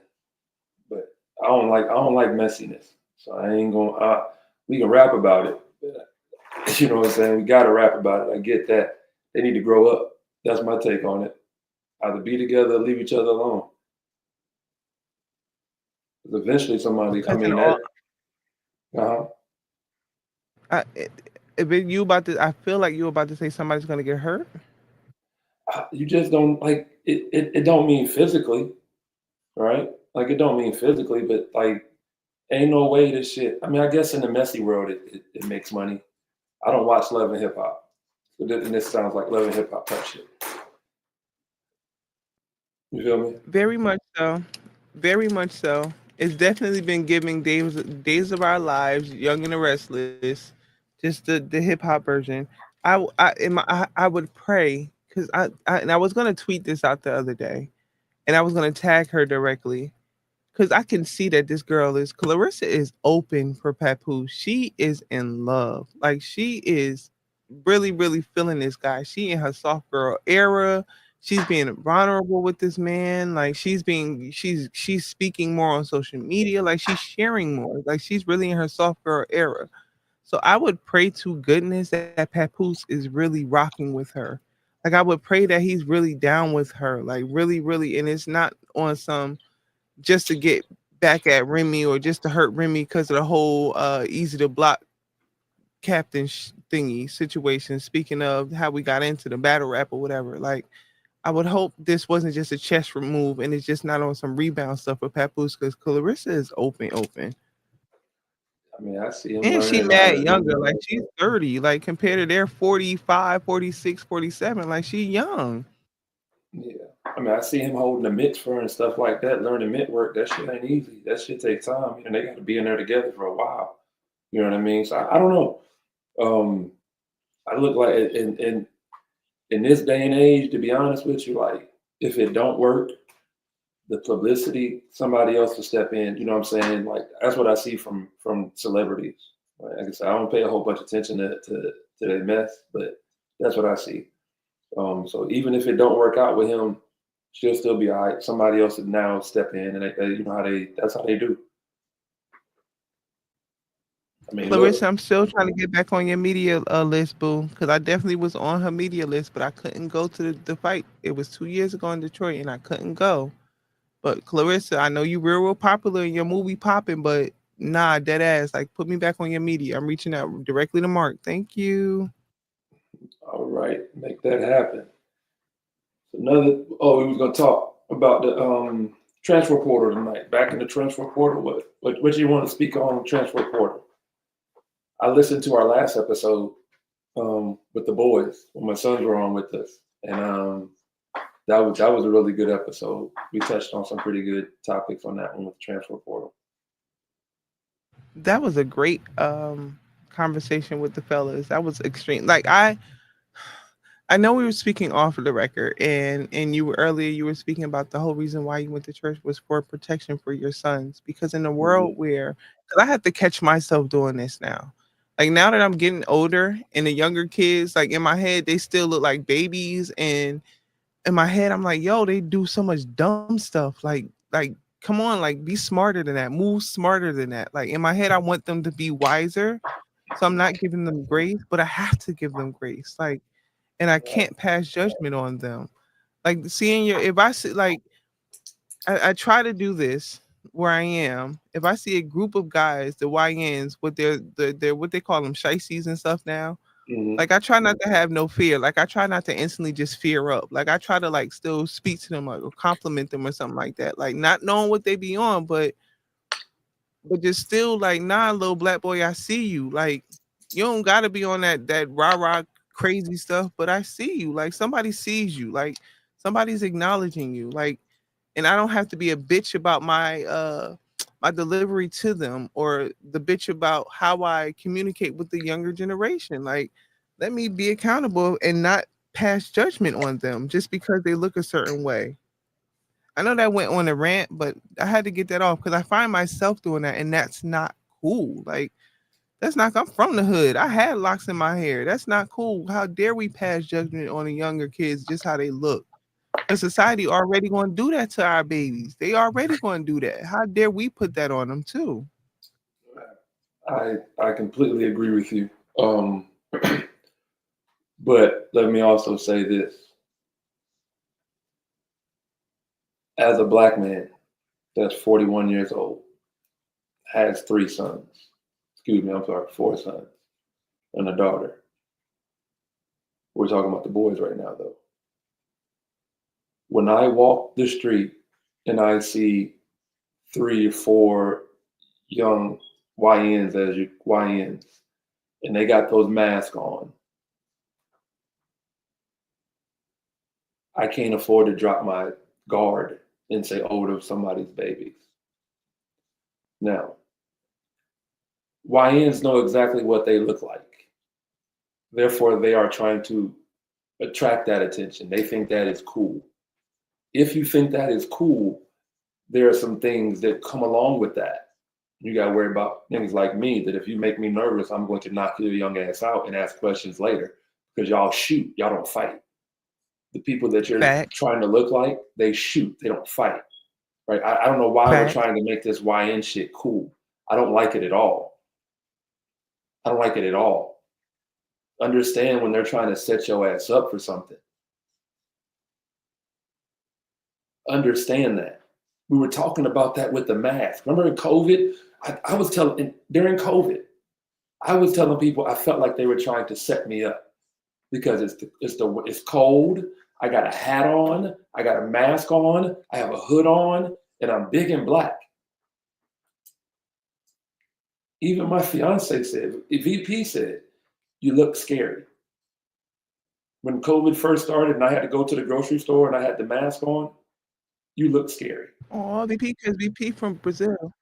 But I don't like messiness. So I ain't gonna. We can rap about it. But, you know what I'm saying? We gotta rap about it. I get that. They need to grow up. That's my take on it. Either be together or leave each other alone. 'Cause eventually somebody. I Because in mean all, that. Uh-huh. I, if you about to, I feel like you about to say somebody's gonna get hurt. You just don't like it. It don't mean physically, right? Like it don't mean physically, but like ain't no way this shit. I mean, I guess in the messy world, it makes money. I don't watch Love and Hip Hop, and this sounds like Love and Hip Hop type shit. You feel me? Very much so. Very much so. It's definitely been giving days of our lives, Young and the Restless, just the hip hop version. I would pray because and I was gonna tweet this out the other day, and I was gonna tag her directly because I can see that this girl is Clarissa is open for Papoose. She is in love. Like she is really, really feeling this guy. She in her soft girl era. She's being vulnerable with this man. Like she's speaking more on social media. Like she's sharing more. Like she's really in her soft girl era. So I would pray to goodness that Papoose is really rocking with her. Like I would pray that he's really down with her. Like really, really, and it's not on some just to get back at Remy or just to hurt Remy because of the whole easy to block captain thingy situation. Speaking of how we got into the battle rap or whatever, like I would hope this wasn't just a chest remove and it's just not on some rebound stuff with Papoose because Clarissa is open. I mean, I see him And she learning how mad to. younger, like she's 30, like compared to their 45, 46, 47, like she young. Yeah. I mean, I see him holding the mitts for her and stuff like that, learning mitt work. That shit ain't easy. That shit takes time. And they got to be in there together for a while. You know what I mean? So I don't know. Um, I look like in this day and age, to be honest with you, like if it don't work, the publicity, somebody else will step in. You know what I'm saying? Like that's what I see from celebrities. Like I said, I don't pay a whole bunch of attention to their mess, but that's what I see. So even if it don't work out with him, she'll still be all right. Somebody else would now step in, and you know how that's how they do. I mean, Clarissa, look, I'm still trying to get back on your media list, boo, because I definitely was on her media list, but I couldn't go to the fight. It was 2 years ago in Detroit, and I couldn't go. But Clarissa, I know you real popular in your movie popping, but nah, dead ass. Like, put me back on your media. I'm reaching out directly to Mark. Thank you. all right, make that happen. Another. Oh, we was gonna talk about the transfer portal tonight. Back in the transfer portal. What do you want to speak on transfer portal? I listened to our last episode with the boys when my sons were on with us, and that was a really good episode. We touched on some pretty good topics on that one with the transfer portal. That was a great conversation with the fellas. That was extreme. I know we were speaking off of the record, and you were earlier you were speaking about the whole reason why you went to church was for protection for your sons. Because in a world Hmm. where, because I have to catch myself doing this now. Like now that I'm getting older, and the younger kids, like in my head, they still look like babies, and in my head, I'm like, yo, they do so much dumb stuff. Like, come on, like, be smarter than that. Move smarter than that. Like in my head, I want them to be wiser. So I'm not giving them grace, but I have to give them grace. Like, and I Right. can't pass judgment on them. Like seeing your, if I see, like, I try to do this where I am. If I see a group of guys, the YNs, with their what they call them, shiesties and stuff now. Hmm. Like I try not to have no fear. Like I try not to instantly just fear up. Like I try to like still speak to them, like, or compliment them or something like that. Like not knowing what they be on, but just still like, nah, little black boy, I see you. Like you don't gotta be on that rah rah crazy stuff, but I see you. Like somebody sees you. Like somebody's acknowledging you. Like, and I don't have to be a bitch about my delivery to them, or the bitch about how I communicate with the younger generation. Like let me be accountable and not pass judgment on them just because they look a certain way. I know that went on a rant, but I had to get that off because I find myself doing that, and that's not cool. Like that's not. I'm from the hood. I had locks in my hair. That's not cool. How dare we pass judgment on the younger kids just how they look? Because society already going to do that to our babies. They already going to do that. How dare we put that on them too? I completely agree with you. But let me also say this: as a black man that's 41 years old, has three sons. Excuse me, I'm sorry, four sons and a daughter. We're talking about the boys right now, though. When I walk the street and I see three or four young YNs, YNs, and they got those masks on, I can't afford to drop my guard and say, "Oh, they're somebody's babies." Now, YNs know exactly what they look like. Therefore, they are trying to attract that attention. They think that is cool. If you think that is cool, there are some things that come along with that. You got to worry about things like me, that if you make me nervous, I'm going to knock your young ass out and ask questions later because y'all shoot, y'all don't fight. The people that you're Facts, trying to look like, they shoot, they don't fight. Right? I don't know why we're facts. trying to make this YN shit cool. I don't like it at all. I don't like it at all. Understand when they're trying to set your ass up for something. Understand that. We were talking about that with the mask. Remember in COVID? I was telling during COVID, I was telling people I felt like they were trying to set me up because it's cold. I got a hat on. I got a mask on. I have a hood on, and I'm big and black. Even my fiance said, VP said, "You look scary." When COVID first started, and I had to go to the grocery store and I had the mask on, you look scary. Oh, VP, because VP from Brazil.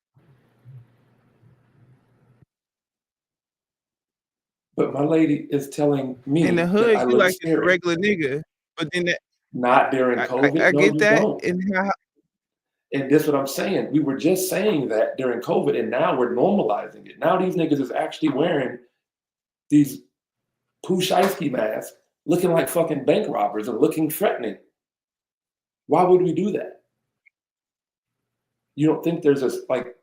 But my lady is telling In the me that hood, I you look like just a scary. regular nigga. But then that, Not during I COVID. No, get you that. don't. And how, And that's what I'm saying. We were just saying that during COVID, and now we're normalizing it. Now these niggas is actually wearing these Pushaisky masks, looking like fucking bank robbers and looking threatening. Why would we do that? You don't think there's a like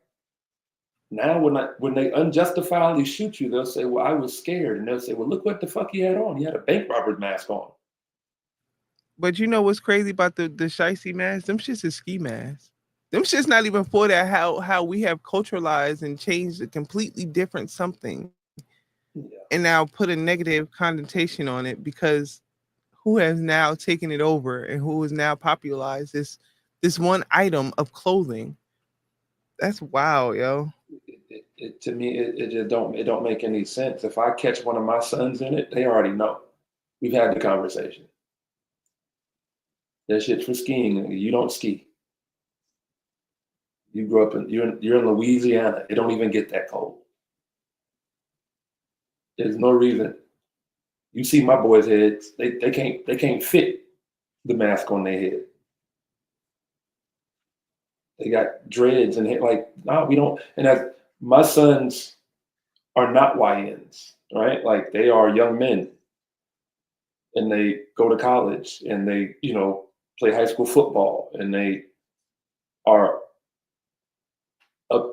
now when they unjustifiably shoot you, they'll say, "Well, I was scared," and they'll say, "Well, look what the fuck he had on. He had a bank robber's mask on." but you know what's crazy about the shicey mask? Them shits is ski masks. Them shits not even for that. How we have culturalized and changed a completely different something, Yeah, and now put a negative connotation on it because who has now taken it over and who has now popularized this one item of clothing. That's wild, yo. to me, it just don't make any sense. If I catch one of my sons in it, they already know. We've had the conversation. That shit's for skiing. You don't ski. You grew up in you're in Louisiana. It don't even get that cold. There's no reason. You see my boys' heads, they can't fit the mask on their head. They got dreads and hair. Like, no, we don't. And that my sons are not YNs, right? Like they are young men and they go to college and they, play high school football and they are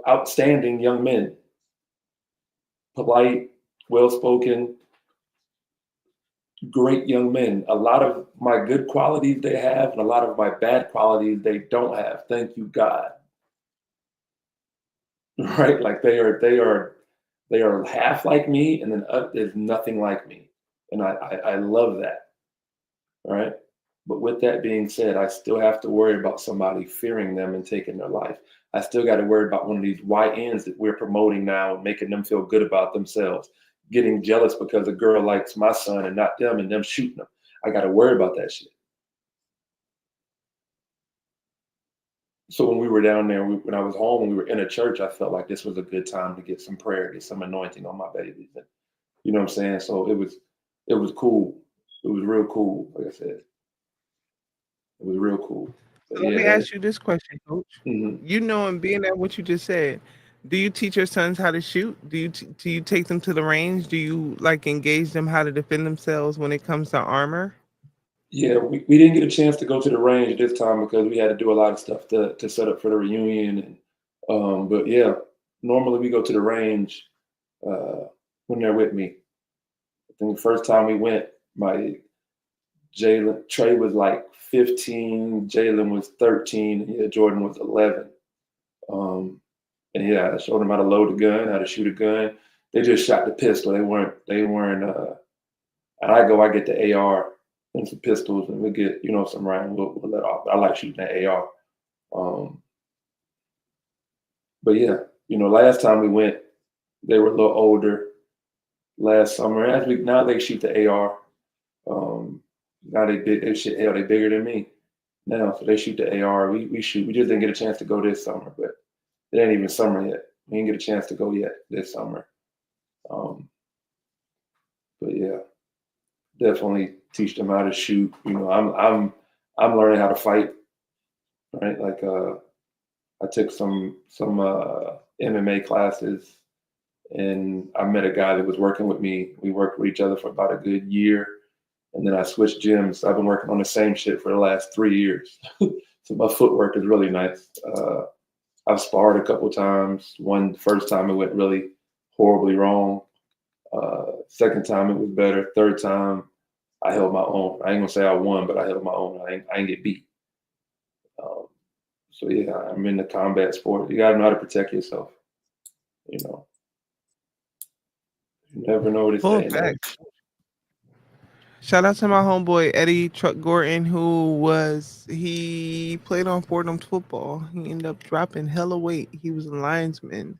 outstanding young men, polite, well spoken, great young men. A lot of my good qualities they have, and a lot of my bad qualities they don't have. Thank you, God. Right? Like they are half like me, and then there's nothing like me, and I love that. Right? But with that being said, I still have to worry about somebody fearing them and taking their life. I still got to worry about one of these YNs that we're promoting now and making them feel good about themselves, getting jealous because a girl likes my son and not them and them shooting them. I got to worry about that shit. So when we were down there, when I was home, when we were in a church, I felt like this was a good time to get some prayer, get some anointing on my babies. And, you know what I'm saying? So it was cool. It was real cool. Like I said, it was real cool. But So let me yeah, ask you this question, Coach. mhm. You know, and being at what you just said, do you teach your sons how to shoot? Do you take them to the range? Do you like engage them how to defend themselves when it comes to armor? Yeah, we didn't get a chance to go to the range this time because we had to do a lot of stuff to set up for the reunion. And but yeah, normally we go to the range uh, when they're with me. I think the first time we went, my Jalen Trey was like 15, Jalen was 13, and yeah, Jordan was 11. Um, and yeah, I showed them how to load a gun, how to shoot a gun. They just shot the pistol. They weren't. And I get the AR and some pistols, and we get some rounds. We'll let off. I like shooting the AR. Um, but yeah, last time we went, they were a little older. Last summer, now they shoot the AR. Um, Now they big. They shit. Hell, they bigger than me now, so they shoot the AR. We shoot. We just didn't get a chance to go this summer, but it ain't even summer yet. We didn't get a chance to go yet this summer. Um, but yeah, definitely teach them how to shoot. I'm learning how to fight. Right, like I took some MMA classes, and I met a guy that was working with me. We worked with each other for about a good year, and then I switched gyms. I've been working on the same shit for the last 3 years, so my footwork is really nice. I've sparred a couple times. First time it went really horribly wrong. Second time it was better. Third time I held my own. I ain't gonna say I won, but I held my own. I ain't get beat. Um, so yeah, I'm in the combat sport. You gotta know how to protect yourself. You know, you never know what it's Full saying. fact. Shout out to my homeboy Eddie Truck Gorton, he played on Fordham football. He ended up dropping hella weight. He was a linesman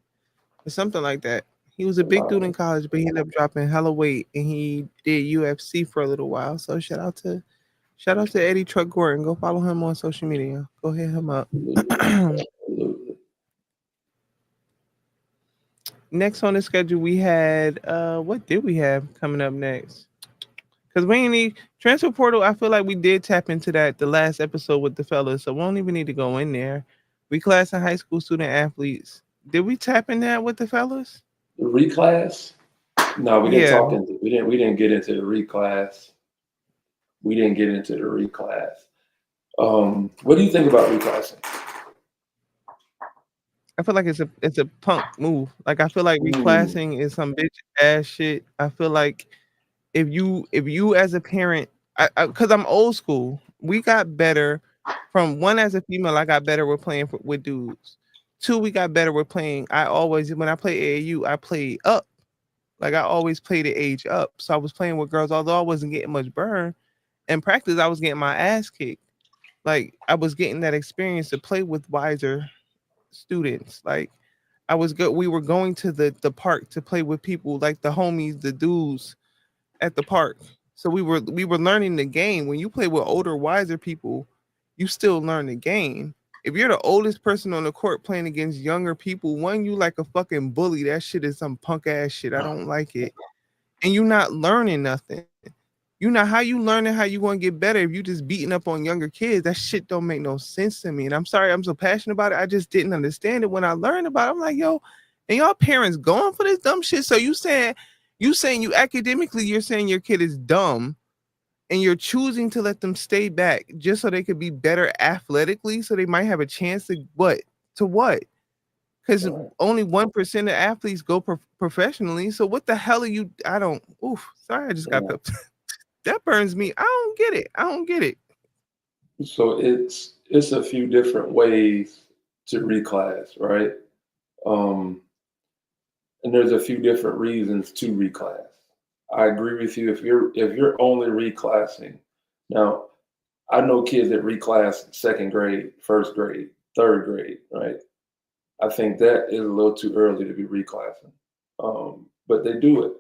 or something like that. He was a big dude in college, but he ended up dropping hella weight, and he did UFC for a little while. So shout out to Eddie Truck Gorton. Go follow him on social media. Go hit him up. Absolutely, absolutely. Next on the schedule, we had what did we have coming up next? Because we ain't need transfer portal. I feel like we did tap into that the last episode with the fellas, so we don't even need to go in there. Reclassing high school student athletes. Did we tap in that with the fellas? The reclass? No, we didn't Yeah. talk into. We didn't get into the reclass. We didn't get into the reclass. What do you think about reclassing? I feel like it's a punk move. Like I feel like Ooh, reclassing is some bitch ass shit. I feel like if you as a parent, because I'm old school, we got better from one as a female. I got better with playing with dudes. Two, we got better with playing. I always when I play AAU, I play up. Like I always played the age up. So I was playing with girls, although I wasn't getting much burn. In practice, I was getting my ass kicked. Like I was getting that experience to play with wiser students. Like I was good. We were going to the park to play with people like the homies, the dudes at the park. So we were learning the game. When you play with older, wiser people, you still learn the game. If you're the oldest person on the court playing against younger people, one, you like a fucking bully. That shit is some punk ass shit. I don't like it. And you're not learning nothing. You know how you learning how you going to get better if you just beating up on younger kids. That shit don't make no sense to me. And I'm sorry, I'm so passionate about it. I just didn't understand it when I learned about it. I'm like, yo, and y'all parents going for this dumb shit. So you saying you academically, you're saying your kid is dumb, and you're choosing to let them stay back just so they could be better athletically, so they might have a chance to what? To what? Because Right. only 1% of athletes go professionally. So what the hell are you? I don't. Oof. Sorry, I just got Yeah. the. That burns me. I don't get it. I don't get it. So it's a few different ways to reclass, right? Um, and there's a few different reasons to reclass. I agree with you. If you're only reclassing, now I know kids that reclass second grade, first grade, third grade, right? I think that is a little too early to be reclassing, but they do it.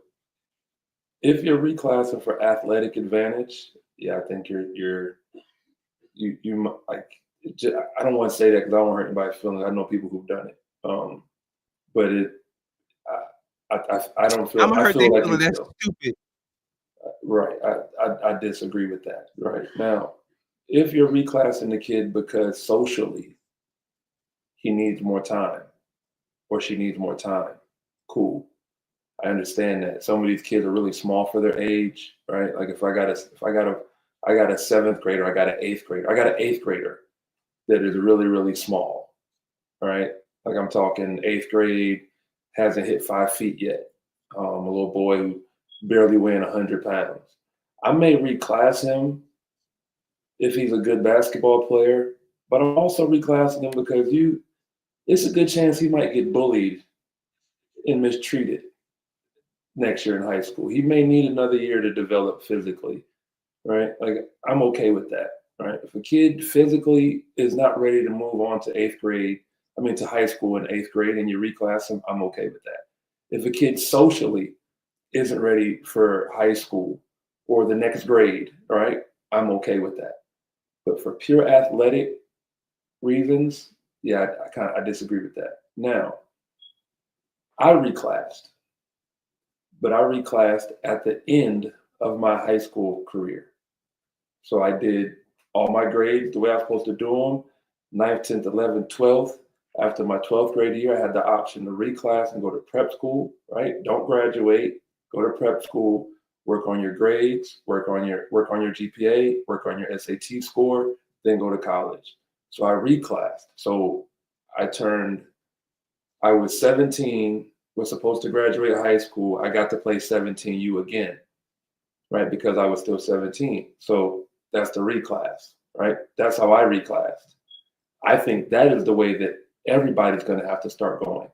If you're reclassing for athletic advantage, yeah, I think like. I don't want to say that because I don't want to hurt anybody's feelings. I know people who've done it, but I don't I'm feel. gonna I hurt they feel like feeling. you That's feel stupid. right. I disagree with that. Right now, if you're reclassing the kid because socially he needs more time or she needs more time, cool. I understand that some of these kids are really small for their age, right? Like I got a seventh grader, I got an eighth grader, I got an eighth grader that is really really small, right? Like I'm talking eighth grade, hasn't hit 5 feet yet. A little boy who barely weighing 100 pounds. I may reclass him if he's a good basketball player, but I'm also reclassing him because it's a good chance he might get bullied and mistreated next year in high school. He may need another year to develop physically, right? Like I'm okay with that, right? If a kid physically is not ready to move on to eighth grade, I mean to high school in eighth grade, and you reclass him, I'm okay with that. If a kid socially isn't ready for high school or the next grade, right? I'm okay with that. But for pure athletic reasons, yeah, I disagree with that. Now, I reclassed, but I reclassed at the end of my high school career. So I did all my grades the way I was supposed to do them, ninth, 10th, 11th, 12th. After my 12th grade year, I had the option to reclass and go to prep school, right? Don't graduate, go to prep school, work on your grades, work on your GPA, work on your SAT score, then go to college. So I reclassed. So I turned I was 17, was supposed to graduate high school. I got to play 17U again, right? Because I was still 17. So that's the reclass, right? That's how I reclassed. I think that is the way that everybody's going to have to start going.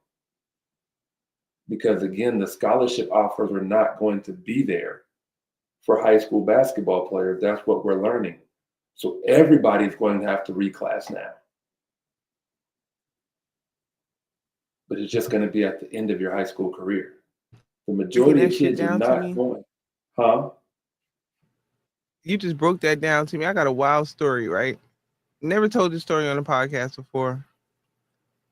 Because again, the scholarship offers are not going to be there for high school basketball players. That's what we're learning. So everybody's going to have to reclass now. But it's just going to be at the end of your high school career. The Breaking majority of that shit kids are down to not me. going, huh? You just broke that down to me. I got a wild story, right? Never told this story on the podcast before.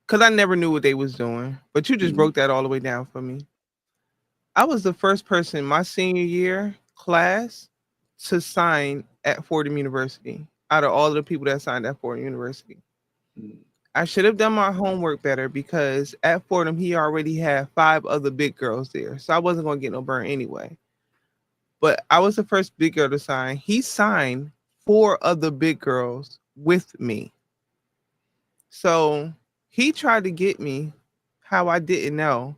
Cause I never knew what they was doing. But you just Mhm. broke that all the way down for me. I was the first person my senior year class to sign at Fordham University out of all of the people that signed at Fordham University. Mhm. I should have done my homework better because at Fordham he already had 5 other big girls there. So I wasn't gonna get no burn anyway. But I was the first big girl to sign. He signed 4 other big girls with me. So he tried to get me how I didn't know.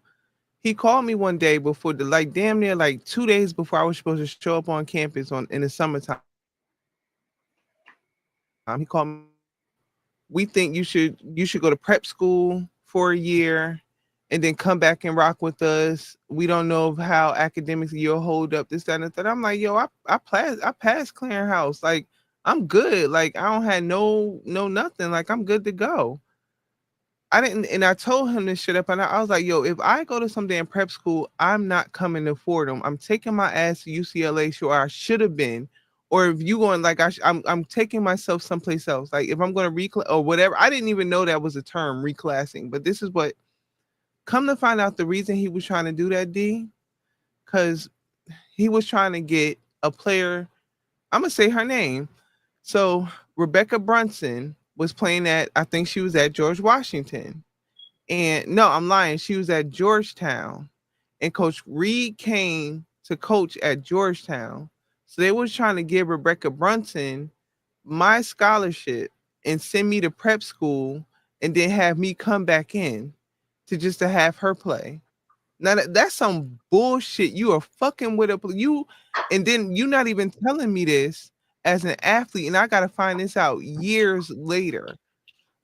He called me one day before the like damn near like 2 days before I was supposed to show up on campus on in the summertime. He called me. We think you should go to prep school for a year and then come back and rock with us. We don't know how academically you'll hold up this, that, and the third. I'm like, yo, I passed clearinghouse. Like, I'm good. Like, I don't have no nothing. Like, I'm good to go. I didn't, and I told him this shit up, and I was like, "Yo, if I go to some damn prep school, I'm not coming to Fordham. I'm taking my ass to UCLA, sure I should have been, or if you going like I'm taking myself someplace else. Like if I'm going to reclass or whatever. I didn't even know that was a term, reclassing. But this is what come to find out the reason he was trying to do that, D, because he was trying to get a player. I'm gonna say her name. So Rebecca Brunson was playing at, I think she was at George Washington. And no, I'm lying. She was at Georgetown. And Coach Reed came to coach at Georgetown. So they was trying to give Rebecca Brunson my scholarship and send me to prep school and then have me come back in to just to have her play. Now that's some bullshit. You are fucking with you, and then you not even telling me this as an athlete, and I gotta find this out years later.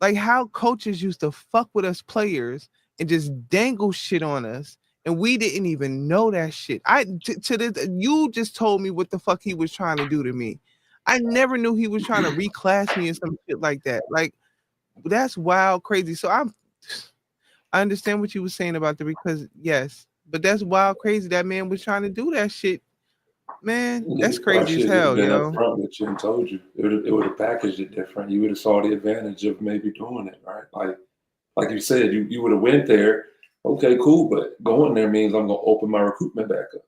Like how coaches used to fuck with us players and just dangle shit on us, and we didn't even know that shit. To this, you just told me what the fuck he was trying to do to me. I never knew he was trying to reclass me and some shit like that. Like that's wild, crazy. So I understand what you were saying about the, because yes, but that's wild, crazy. That man was trying to do that shit, man. Yeah, That's I crazy as should have just hell, been yo. upfront with you and told you. It would have packaged it different. You would have saw the advantage of maybe doing it, right? Like you said, you would have went there. Okay, cool, but going there means I'm gonna open my recruitment back up,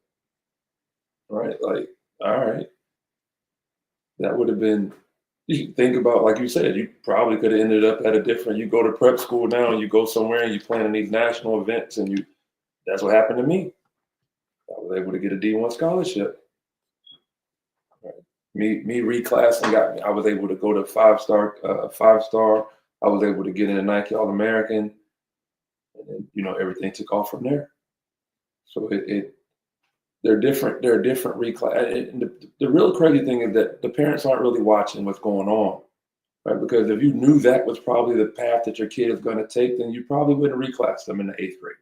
right? Like, all right, that would have been. You think about, like you said, you probably could have ended up at a different. You go to prep school now, and you go somewhere, and you plan in these national events, and you. That's what happened to me. I was able to get a D1 scholarship. Right? Me reclassing got me. I was able to go to five star. I was able to get in a Nike All American, and then everything took off from there. So they're different. They're different reclass. And the real crazy thing is that the parents aren't really watching what's going on, right? Because if you knew that was probably the path that your kid is going to take, then you probably wouldn't reclass them in the eighth grade,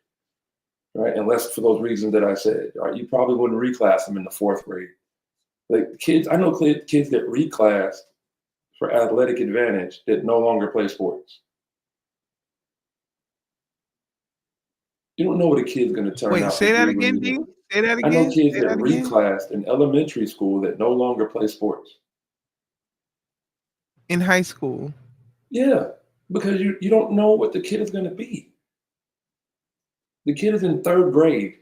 right? Unless for those reasons that I said, right? You probably wouldn't reclass them in the fourth grade. Like kids, I know kids get reclassed for athletic advantage that no longer play sports. You don't know what a kid's going to turn Wait, out to say that be when again, you. D. Say that I know again. kids Say that that again. reclassed in elementary school that no longer play sports. In high school. Yeah, because you don't know what the kid is going to be. The kid is in third grade.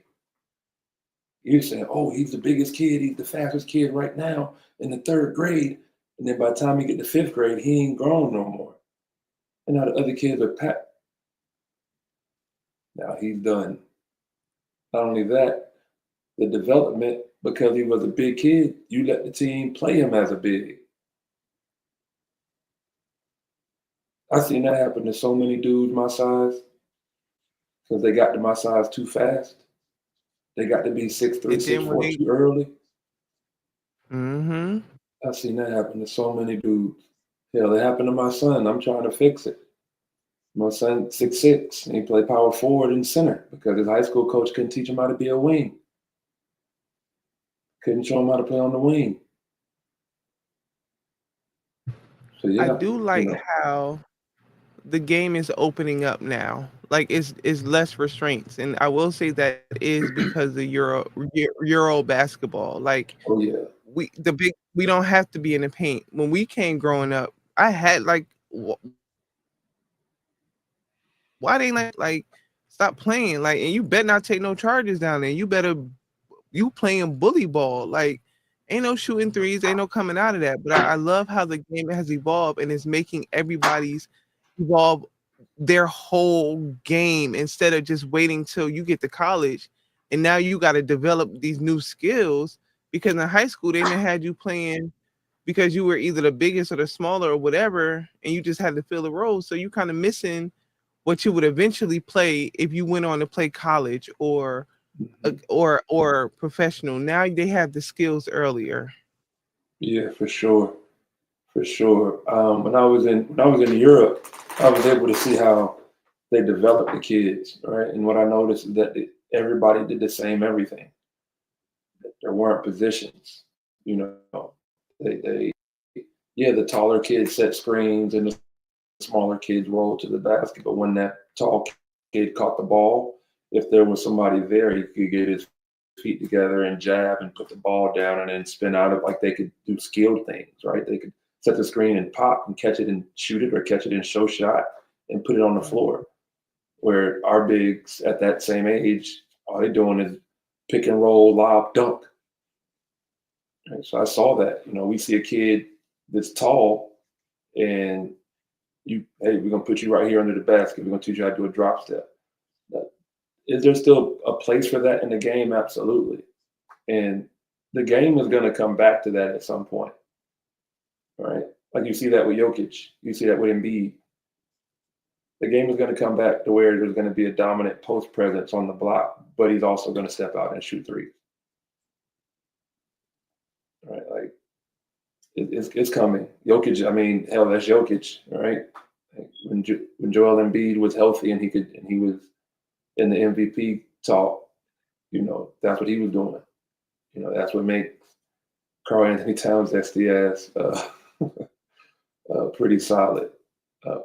You're saying, oh, he's the biggest kid, he's the fastest kid right now in the third grade. And then by the time you get to fifth grade, he ain't grown no more. And now the other kids are pat. Now he's done. Not only that, the development, because he was a big kid, you let the team play him as a big. I've seen that happen to so many dudes my size because they got to my size too fast. They got to be 6'3", And six then when four they too early. mm-hmm. I've seen that happen to so many dudes. Hell, it happened to my son. I'm trying to fix it. My son 6'6", and he played power forward and center because his high school coach couldn't teach him how to be a wing. Couldn't show him how to play on the wing. So I yeah, do like how the game is opening up now. Like it's less restraints, and I will say that is because of Euro basketball. Like oh yeah, we don't have to be in the paint. When we came growing up, I had like why they like stop playing, like, and you better not take no charges down there. You better you playing bully ball. Like ain't no shooting threes, ain't no coming out of that. But I love how the game has evolved and is making everybody's evolve their whole game instead of just waiting till you get to college and now you got to develop these new skills, because in high school they didn't had you playing because you were either the biggest or the smaller or whatever, and you just had to fill the role. So you kind of missing what you would eventually play if you went on to play college or professional. Now they have the skills earlier. yeah, for sure, for sure. When I was in Europe, I was able to see how they developed the kids, right? And what I noticed is that everybody did the same everything. There weren't positions, you know. They yeah, the taller kids set screens and the smaller kids rolled to the basket. But when that tall kid caught the ball, if there was somebody there, he could get his feet together and jab and put the ball down and then spin out of, like they could do skilled things, right? They could set the screen and pop and catch it and shoot it, or catch it and show shot and put it on the floor. Where our bigs at that same age, all they're doing is pick and roll, lob, dunk. Right? So I saw that. We see a kid that's tall, and hey, we're gonna put you right here under the basket. We're gonna teach you how to do a drop step. Is there still a place for that in the game? Absolutely. And the game is going to come back to that at some point, right? Like you see that with Jokic, you see that with Embiid. The game is going to come back to where there's going to be a dominant post presence on the block, but he's also going to step out and shoot threes, right? Like it's coming. Jokic, I mean, hell, that's Jokic, right? When Joel Embiid was healthy and he was in the MVP talk, that's what he was doing. That's what makes Karl Anthony Towns SDS pretty solid.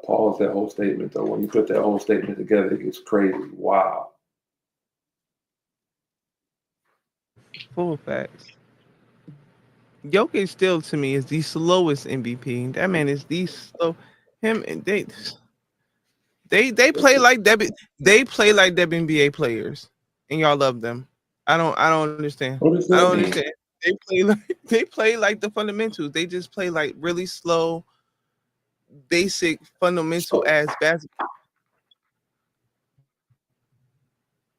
Pause that whole statement, though. When you put that whole statement together, it gets crazy. Wow. Full facts. Jokic still to me is the slowest MVP. That man is the slow. Him and they play like they play like WNBA players, and y'all love them. I don't understand. What does I that don't mean? understand. They play like the fundamentals. They just play like really slow, basic fundamental So ass basketball.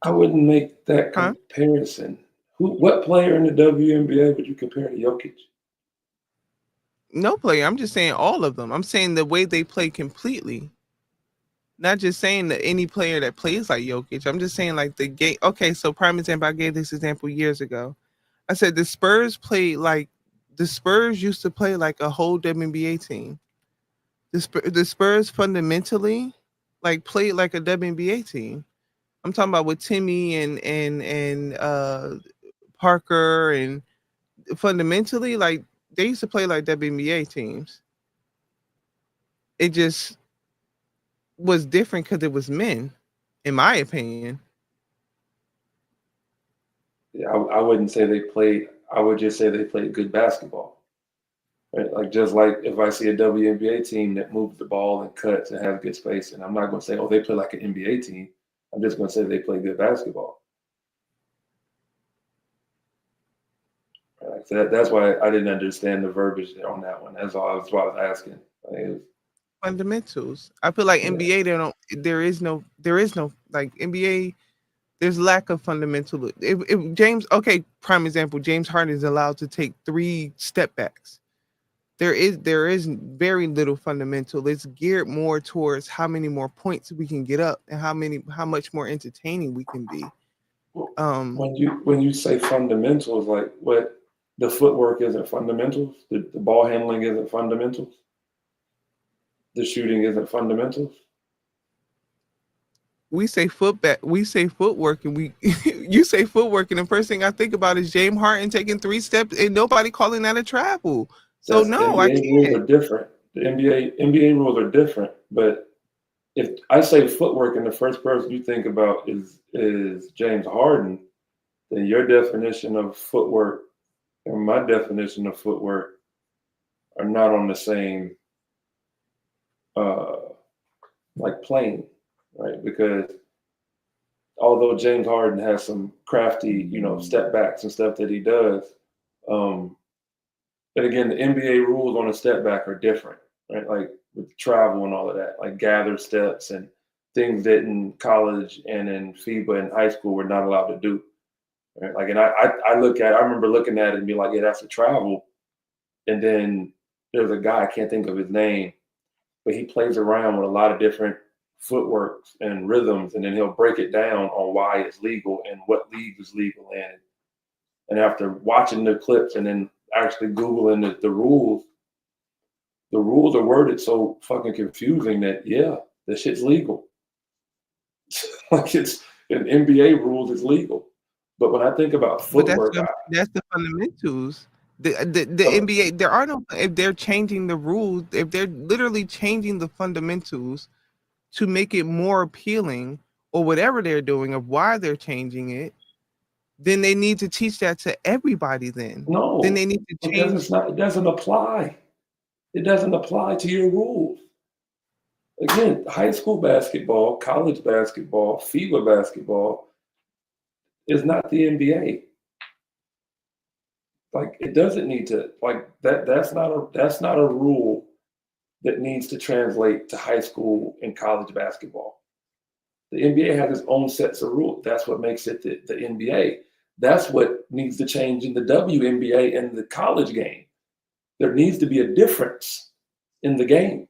I wouldn't make that Huh? comparison. What player in the WNBA would you compare to Jokic? No player. I'm just saying all of them. I'm saying the way they play completely. Not just saying that any player that plays like Jokic. I'm just saying like the game. Okay, so prime example. I gave this example years ago. I said the Spurs used to play like a whole WNBA team. The Spurs fundamentally like played like a WNBA team. I'm talking about with Timmy and Parker, and fundamentally like they used to play like WNBA teams. It just was different because it was men, in my opinion. Yeah, I wouldn't say they played. I would just say they played good basketball. Right? Like just like if I see a WNBA team that moves the ball and cuts and has good spacing, I'm not going to say, oh, they play like an NBA team. I'm just going to say they play good basketball. Right? So that's why I didn't understand the verbiage on that one. That's all. That's why I was asking. Like, Fundamentals. I feel like yeah. NBA there is no like NBA. There's lack of fundamental. If James, okay, prime example, James Harden is allowed to take 3 step backs. There is very little fundamental. It's geared more towards how many more points we can get up and how much more entertaining we can be. When you say fundamentals, like what the footwork isn't fundamentals, the ball handling isn't fundamentals, the shooting isn't fundamentals. We say footwork, and we you say footwork, and the first thing I think about is James Harden taking 3 steps, and nobody calling that a travel. So That's no, I NBA rules can't. are different. The NBA rules are different. But if I say footwork and the first person you think about is James Harden, then your definition of footwork and my definition of footwork are not on the same uh, like plane, right? Because although James Harden has some crafty, step backs and stuff that he does, um, but again, the NBA rules on a step back are different, right? Like with travel and all of that, like gather steps and things that in college and in FIBA and high school we're not allowed to do. Right? Like, and I remember looking at it and be like, yeah, that's a travel. And then there's a guy, I can't think of his name, but he plays around with a lot of different footworks and rhythms, and then he'll break it down on why it's legal and what league is legal in. And after watching the clips and then actually Googling the rules are worded so fucking confusing that, yeah, this shit's legal. Like it's in NBA rules, it's legal. But when I think about But footwork, that's the fundamentals. The NBA, there are no, if they're changing the rules, if they're literally changing the fundamentals to make it more appealing, or whatever they're doing of why they're changing it, then they need to teach that to everybody. Then no, they need to because change. it doesn't apply. It doesn't apply to your rules. Again, high school basketball, college basketball, FIBA basketball is not the NBA. Like it doesn't need to like that. That's not a rule that needs to translate to high school and college basketball. The NBA has its own sets of rules. That's what makes it the NBA. That's what needs to change in the WNBA and the college game. There needs to be a difference in the game.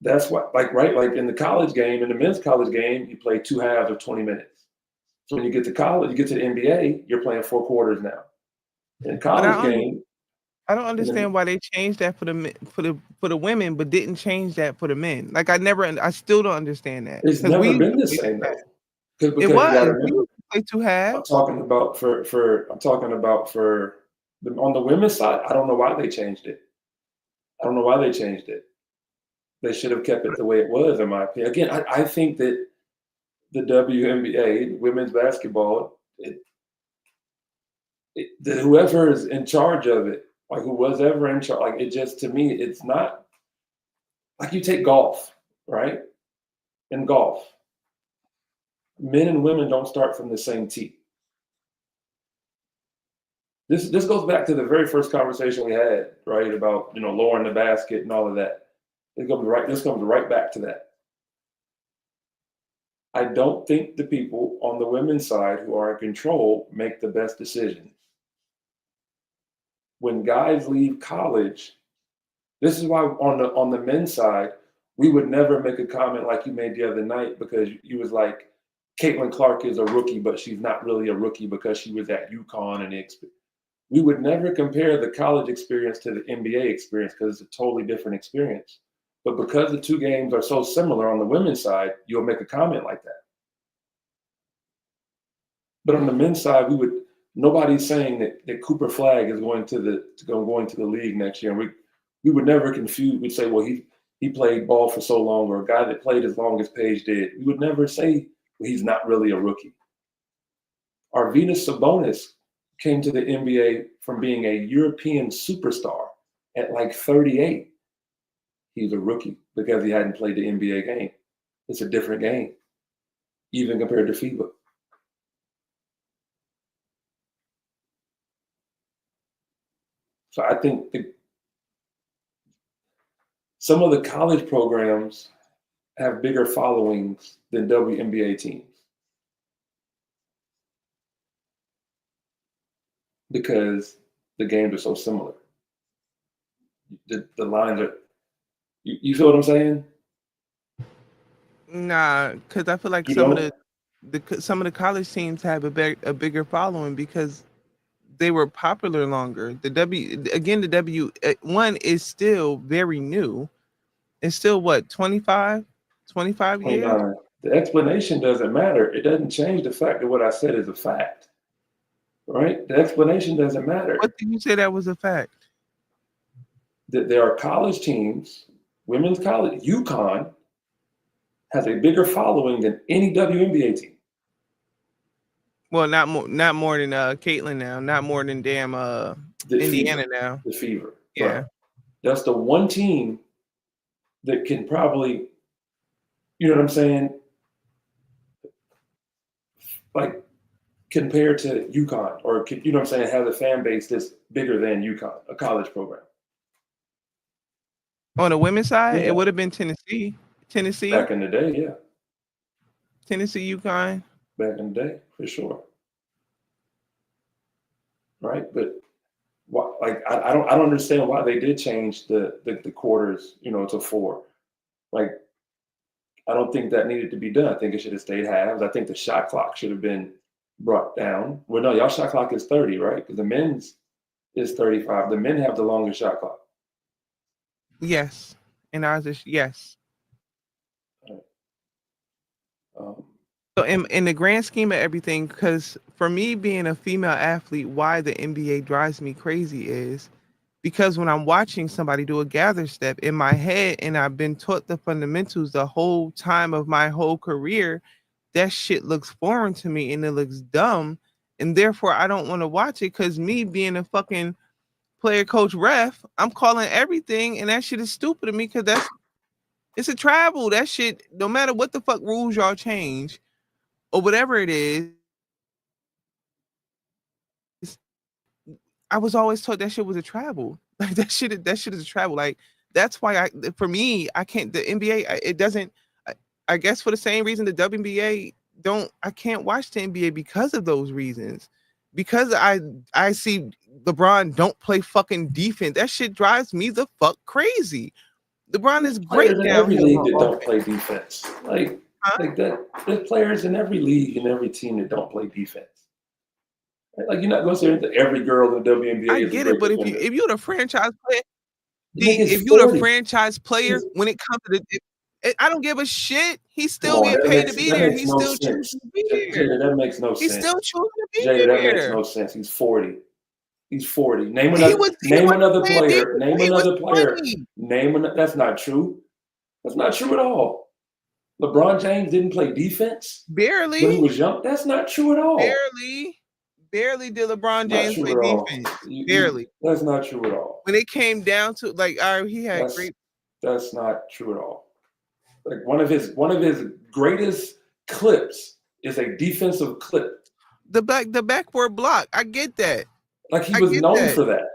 That's what, like in the college game, in the men's college game, you play 2 halves of 20 minutes. So when you get to college, you get to the NBA, you're playing 4 quarters now. In But college game, I don't understand why they changed that for the women, but didn't change that for the men. Like I still don't understand that it's because we never used been to the play 2 same halves. though. It Because you got to was. We remember, used to play 2 I'm halves. talking about on the women's side. I don't know why they changed it. I don't know why they changed it. They should have kept it the way it was, in my opinion. Again, I think that the WNBA, women's basketball, that whoever is in charge of it, like who was ever in charge, like it just to me, it's not like you take golf, right? In golf, men and women don't start from the same tee. This goes back to the very first conversation we had, right? About lowering the basket and all of that. This comes right back to that. I don't think the people on the women's side who are in control make the best decisions. When guys leave college, this is why on the men's side, we would never make a comment like you made the other night because you was like, Caitlin Clark is a rookie, but she's not really a rookie because she was at UConn and we would never compare the college experience to the NBA experience because it's a totally different experience. But because the two games are so similar on the women's side, you'll make a comment like that. But on the men's side, nobody's saying that Cooper Flagg is going to the league next year. And we would never confuse. We'd say, well, he played ball for so long, or a guy that played as long as Paige did. We would never say, well, he's not really a rookie. Arvydas Sabonis came to the NBA from being a European superstar at like 38. He's a rookie because he hadn't played the NBA game. It's a different game, even compared to FIBA. So I think some of the college programs have bigger followings than WNBA teams because the games are so similar. The lines are. You feel what I'm saying? Nah, because I feel like You some of don't? the college teams have a bigger following because they were popular longer. The W1 is still very new. It's still what 25 years. 29. The explanation doesn't matter. It doesn't change the fact that what I said is a fact, right? The explanation doesn't matter. What did you say that was a fact? That there are college teams, women's college, UConn has a bigger following than any WNBA team. Well, not more than Caitlin now, not more than damn The Indiana Fever, now. the Fever, Yeah. right? That's the one team that can probably, you know what I'm saying, like compared to UConn, or you know what I'm saying, has a fan base that's bigger than UConn, a college program. On the women's side, Yeah, it would have been Tennessee, back in the day, yeah, UConn. back in the day for sure, right? But I don't understand why they did change the quarters, to 4. Like I don't think that needed to be done. I think it should have stayed halves. I think the shot clock should have been brought down. Well, no, y'all shot clock is 30, right? Because the men's is 35. The men have the longest shot clock. Yes, and ours is yes. Um, So in the grand scheme of everything, because for me being a female athlete, why the NBA drives me crazy is because when I'm watching somebody do a gather step in my head, and I've been taught the fundamentals the whole time of my whole career, that shit looks foreign to me and it looks dumb, and therefore I don't want to watch it. Because me being a fucking player, coach, ref, I'm calling everything, and that shit is stupid to me because it's a travel. That shit, no matter what the fuck rules y'all change or whatever it is, I was always told that shit was a travel. Like that shit is a travel. Like that's why for me, I can't. The NBA, it doesn't. I guess for the same reason the WNBA I can't watch the NBA because of those reasons. Because I see LeBron don't play fucking defense. That shit drives me the fuck crazy. LeBron is great in every downhill league on that don't offense. play defense. Like Huh? that. There's players in every league and every team that don't play defense. Right? Like you're not going to say that every girl in the WNBA I is a get it, great but defender. if you're the franchise player, The nigga's if you're the 40. franchise player, when it comes to I don't give a shit. He's Come still on, getting paid to be that there. makes He's no still sense. choosing to be there. Jada, that makes no He's sense. still choosing to be Jada, that there. makes no sense. He's 40. He's 40. Name He another was player. playing Name defense. He was another player. 20. That's not true. That's not true at all. LeBron James didn't play defense when he Barely. was young. That's not true at all. Barely did LeBron Not James true play at all. defense. Barely. That's not true at all. When it came down to he had great. That's not true at all. Like one of his greatest clips is a defensive clip. The backboard block. I get that. Like he was known for that.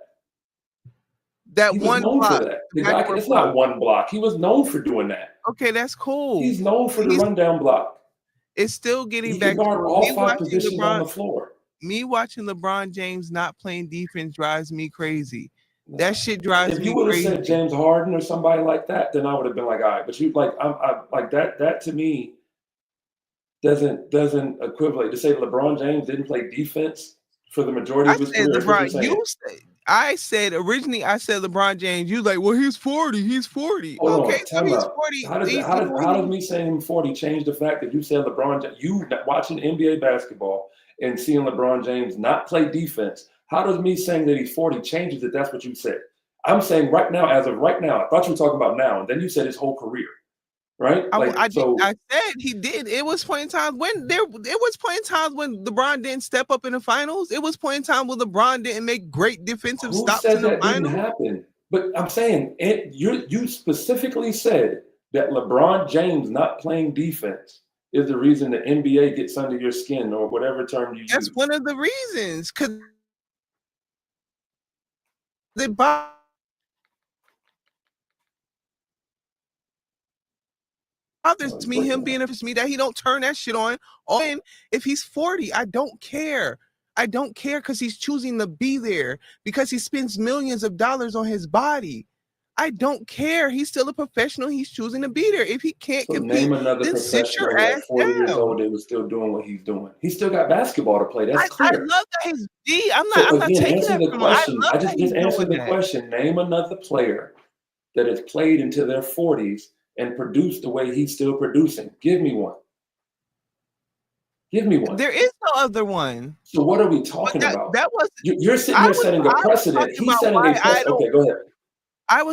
That He was one known block. for that. The guy, it's not one block. He was known for doing that. Okay, that's cool. He's known for the rundown block. It's still getting He back can guard to all 5 positions on the floor. Me watching LeBron James not playing defense drives me crazy. That shit drives me crazy. If you would have said James Harden or somebody like that, then I would have been like, all right. But you I'm like that. That to me doesn't equivalent to say LeBron James didn't play defense for the majority of his career. I said LeBron James. You like, well, he's 40. He's 40. Hold okay, on, so he's 40. How does me saying him 40 change the fact that you said LeBron James? You watching NBA basketball and seeing LeBron James not play defense? How does me saying that he's 40 changes it? That's what you said. I'm saying right now, as of right now, I thought you were talking about now, and then you said his whole career. Right? I said he did. It was point in time when LeBron didn't step up in the finals. It was point in time when LeBron didn't make great defensive stops in the finals. Didn't happen? But I'm saying you specifically said that LeBron James not playing defense is the reason the NBA gets under your skin, or whatever term you use. That's one of the reasons, because they bothers me him being me that he don't turn that shit on. And if he's 40, I don't care. I don't care because he's choosing to be there, because he spends millions of dollars on his body. I don't care. He's still a professional. He's choosing to be there. If he can't compete, name another then sit your ass 40 down. years old that was still doing what he's doing. He's still got basketball to play. That's clear. I love that he's D. I'm not taking that from him. I just answered the question. Name another player that has played into their 40s and produced the way he's still producing. Give me one. Give me one. There is no other one. So what are we talking about? That was you're sitting here setting a precedent. He's setting a precedent. Okay, go ahead. I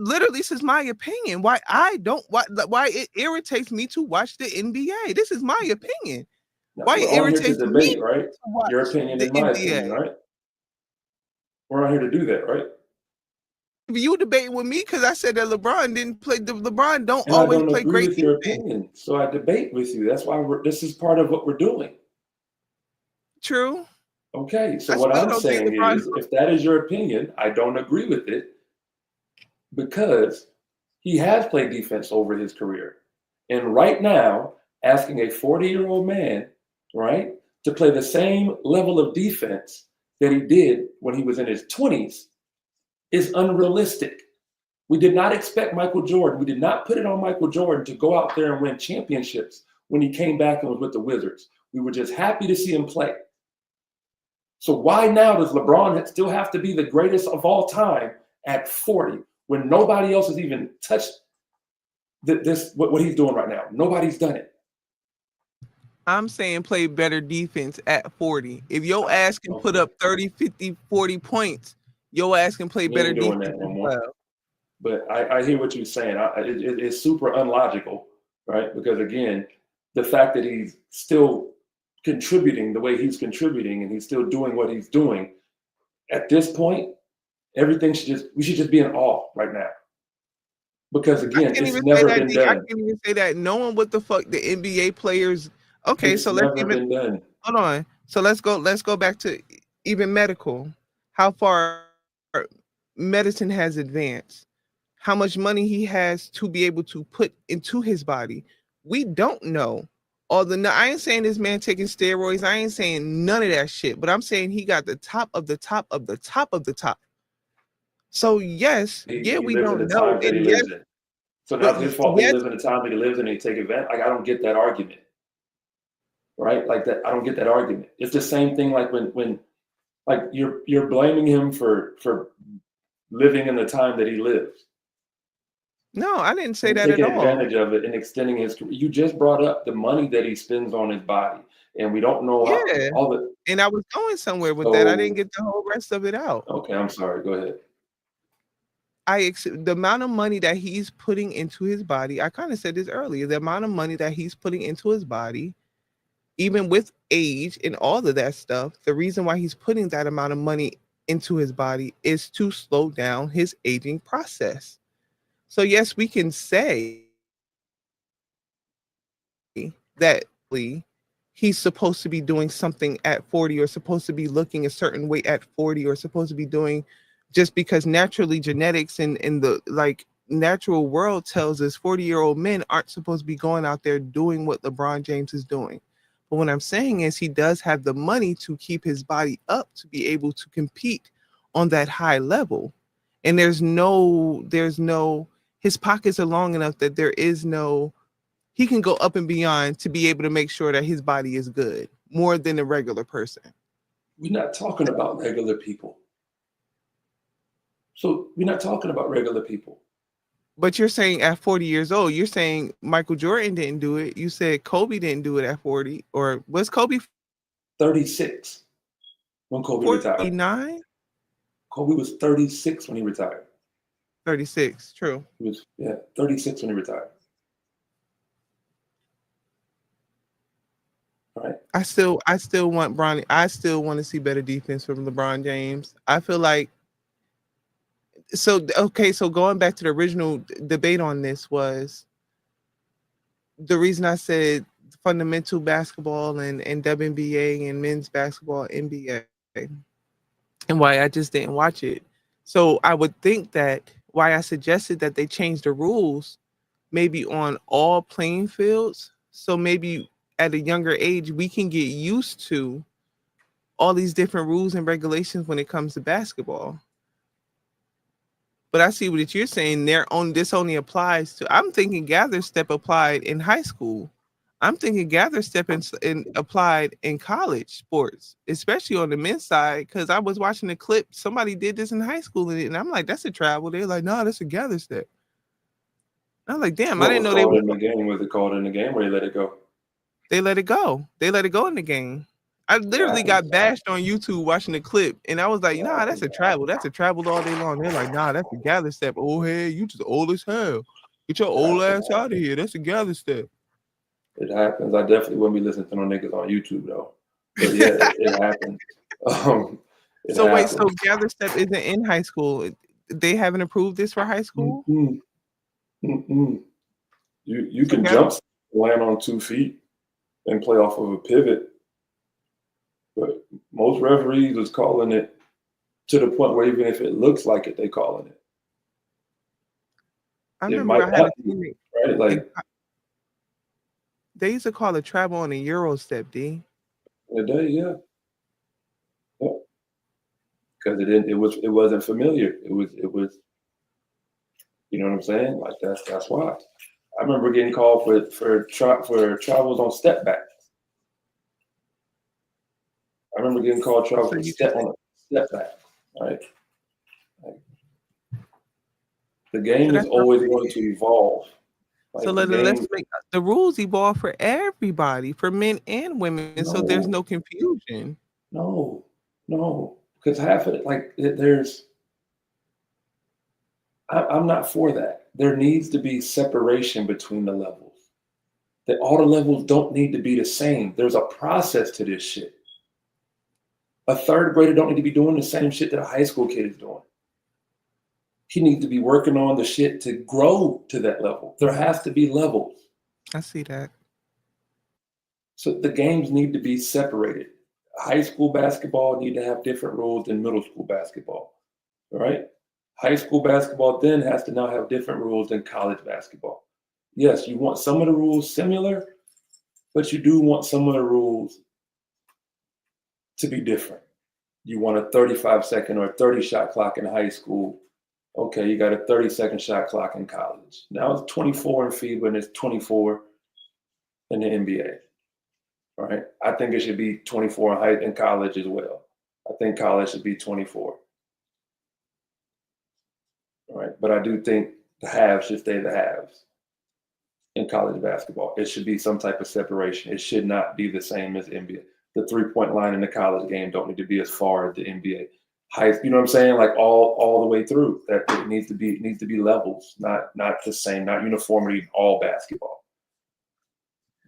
literally, this is my opinion. Why it irritates me to watch the NBA. This is my opinion. Now, why it irritates me, right? Your opinion is my opinion, right? We're on here to do that, right? You debate with me because I said that LeBron didn't play. LeBron don't always play great with your opinion, so I debate with you. That's why this is part of what we're doing. True. Okay, so what I'm saying is, if that is your opinion, I don't agree with it, because he has played defense over his career. And right now, asking a 40-year-old man, right, to play the same level of defense that he did when he was in his 20s is unrealistic. We did not expect Michael Jordan. We did not put it on Michael Jordan to go out there and win championships when he came back and was with the Wizards. We were just happy to see him play. So why now does LeBron still have to be the greatest of all time at 40 when nobody else has even touched what he's doing right now? Nobody's done it. I'm saying play better defense at 40. If your ass can put up 30, 50, 40 points, your ass can play better defense as well. But I hear what you're saying. It's super unlogical, right? Because again, the fact that he's still contributing the way he's contributing and he's still doing what he's doing, at this point, we should just be in awe right now. Because again, it's never been done. I can't even say that. Knowing what the fuck the NBA players. Okay, so let's been done. Hold on. So let's go back to even medical. how far medicine has advanced, how much money he has to be able to put into his body. We don't know. I ain't saying this man taking steroids. I ain't saying none of that shit. But I'm saying he got the top of the top of the top of the top. So yes, yeah, He we lives in don't the know. times that he And yes, lives in. So now but it's his fault that he yes, lives in the time that he lives in and he take advantage. Like I don't get that argument, right? Like that, I don't get that argument. It's the same thing. Like when like you're blaming him for living in the time that he lives no, I didn't say and that at taking all. advantage of it and extending his career. You just brought up the money that he spends on his body, and we don't know Yeah. all the. And I was going somewhere with that. I didn't So get the whole rest of it out. okay, I'm sorry. Go ahead. The amount of money that he's putting into his body, I kind of said this earlier, the amount of money that he's putting into his body, even with age and all of that stuff, the reason why he's putting that amount of money into his body is to slow down his aging process. So yes, we can say that he's supposed to be doing something at 40 or supposed to be looking a certain way at 40 or supposed to be doing just because naturally genetics and the like natural world tells us 40-year-old men aren't supposed to be going out there doing what LeBron James is doing. But what I'm saying is he does have the money to keep his body up to be able to compete on that high level. And there's no his pockets are long enough that there is no he can go up and beyond to be able to make sure that his body is good more than a regular person. We're not talking about regular people. So we're not talking about regular people. But you're saying at 40 years old, you're saying Michael Jordan didn't do it. You said Kobe didn't do it at 40. Or was Kobe 36 when Kobe retired. 49? Kobe was 36 when he retired. 36, true. He was 36 when he retired. Right. I still want Bronny. I still want to see better defense from LeBron James. I feel like so okay, so going back to the original debate on this was the reason I said fundamental basketball and WNBA and men's basketball NBA and why I just didn't watch it. So I would think that why I suggested that they change the rules maybe on all playing fields. So maybe at a younger age we can get used to all these different rules and regulations when it comes to basketball. But I see what you're saying. This only applies to. I'm thinking gather step applied in high school. I'm thinking gather step in applied in college sports, especially on the men's side. Because I was watching a clip. Somebody did this in high school, and I'm like, "That's a travel." They're like, "No, that's a gather step." I'm like, "Damn, I What didn't was know they called were." in the game? Was it called in the game or they let it go? They let it go. They let it go in the game. I It literally got happens. bashed on YouTube watching the clip, and I was like, It "Nah, that's happens. a travel. That's a travel all day long." They're like, "Nah, that's a gather step." Oh, hey, you just old as hell. Get your It old happens. ass out of here. That's a gather step. It happens. I definitely wouldn't be listening to no niggas on YouTube though. But yeah, it happens. Um, it So wait, so happens. gather step isn't in high school. They haven't approved this for high school. Mm-mm, mm-mm. You So can gather. jump, land on 2 feet, and play off of a pivot, but most referees is calling it to the point where even if it looks like it, they calling it. I It remember might I had a not be, teammate. right? In, Like they used to call a travel on a Euro step. D. in a day, yeah, because it wasn't familiar. It was. You know what I'm saying? Like that's why. I remember getting called for travels on step back. I remember getting called travels So for you can step say. on a step back. Right? Like, the game So is that's what I'm always going to saying. evolve. So Like the let's game, make the rules evolve for everybody, for men and women, so there's no, no confusion. no, no, because half of it, there's. I'm not for that. There needs to be separation between the levels. That all the levels don't need to be the same. There's a process to this shit. A third grader don't need to be doing the same shit that a high school kid is doing. He needs to be working on the shit to grow to that level. There has to be levels. I see that. So the games need to be separated. high school basketball need to have different rules than middle school basketball, right? High school basketball then has to now have different rules than college basketball. Yes, you want some of the rules similar, but you do want some of the rules to be different. You want a 35-second or a 30-shot clock in high school. Okay, you got a 30-second shot clock in college. Now it's 24 in FIBA and it's 24 in the NBA. All right. I think it should be 24 in college as well. I think college should be 24. All right. But I do think the halves should stay the halves in college basketball. It should be some type of separation. It should not be the same as NBA. The 3-point line in the college game don't need to be as far as the NBA. You know what I'm saying? Like all the way through. That it needs to be levels, not the same, not uniformity in all basketball.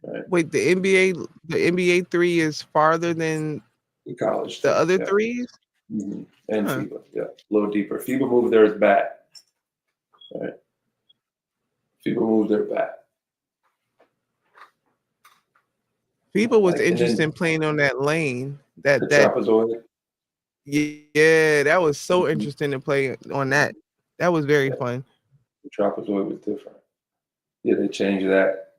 Right. Wait, the NBA 3 is farther than In college, the other yeah. threes? Mm-hmm. And FIBA, yeah, a little deeper. FIBA moved theirs back. Right. FIBA moved their back. FIBA was interesting playing on that lane. That trapezoid. Yeah, that was so interesting to play on that. That was very fun. The trapezoid was different. Yeah, they changed that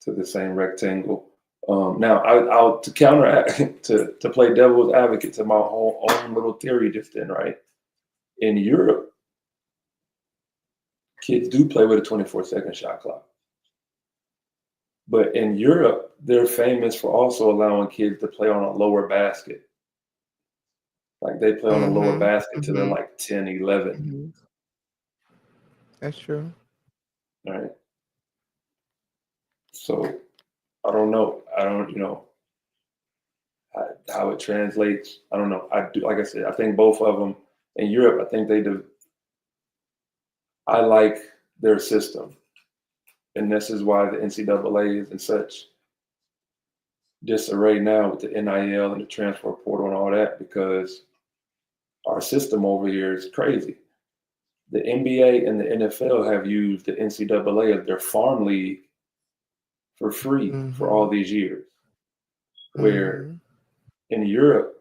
to the same rectangle. Now, I'll to counteract to play devil's advocate to my own little theory just then, right? In Europe, kids do play with a 24-second shot clock. But in Europe, they're famous for also allowing kids to play on a lower basket. Like they play on a lower basket till they're like 10, 11. That's true. All right. So I don't know. How it translates. I don't know. I do, like I said, I think both of them in Europe, I think they do. I like their system. And this is why the NCAA is in such disarray now with the NIL and the transfer portal and all that, because our system over here is crazy. The NBA and the NFL have used the NCAA as their farm league for free for all these years. Where in Europe,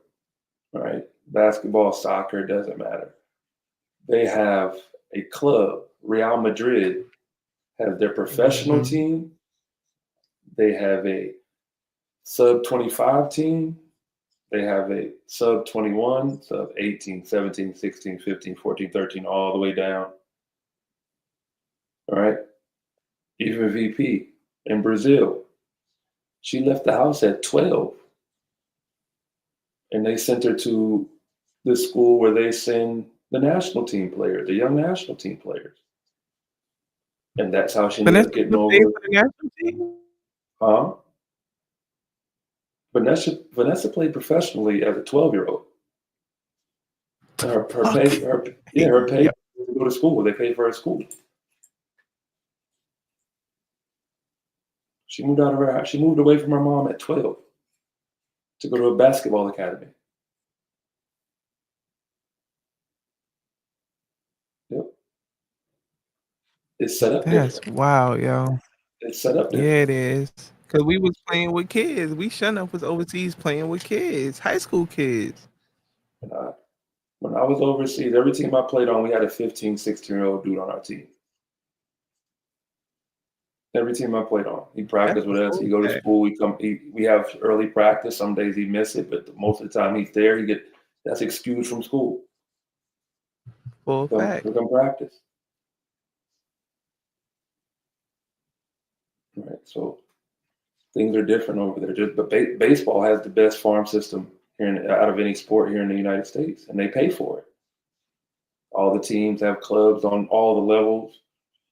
right, basketball, soccer, doesn't matter. They have a club. Real Madrid has their professional team. They have a sub-25 team. They have a sub-21, sub-18, 17, 16, 15, 14, 13, all the way down. All right. Even VP in Brazil, she left the house at 12. And they sent her to the school where they send the national team players, the young national team players. And that's how she ended up getting over. For the national team? Huh? Vanessa played professionally as a 12-year-old. Her pay to go to school. They paid for her school. She moved out of her house. She moved away from her mom at 12 to go to a basketball academy. Yep. It's set up different. Wow, yo. It's set up different. Yeah, it is. Because we was playing with kids. We shouldn't have was overseas playing with kids, high school kids. When I was overseas, every team I played on, we had a 15, 16-year-old dude on our team. Every team I played on. He practiced with us. He go to school. We have early practice. Some days he miss it, but most of the time he's there. That's excused from school. Full fact. We come practice. Right. So things are different over there. But baseball has the best farm system out of any sport here in the United States, and they pay for it. All the teams have clubs on all the levels.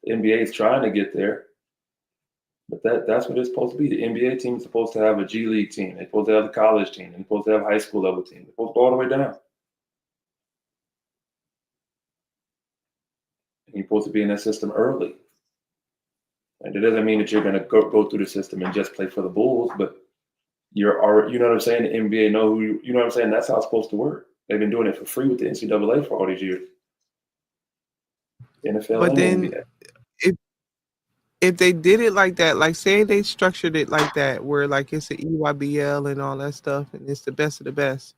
The NBA is trying to get there. But that's what it's supposed to be. The NBA team is supposed to have a G League team. They're supposed to have a college team. They're supposed to have a high school level team. They're supposed to go all the way down. And you're supposed to be in that system early. And it doesn't mean that you're going to go through the system and just play for the Bulls, but you know what I'm saying? The NBA know who you know what I'm saying? That's how it's supposed to work. They've been doing it for free with the NCAA for all these years. NFL but and then NBA. if they did it like that, like say they structured it like that, where like it's an EYBL and all that stuff, and it's the best of the best,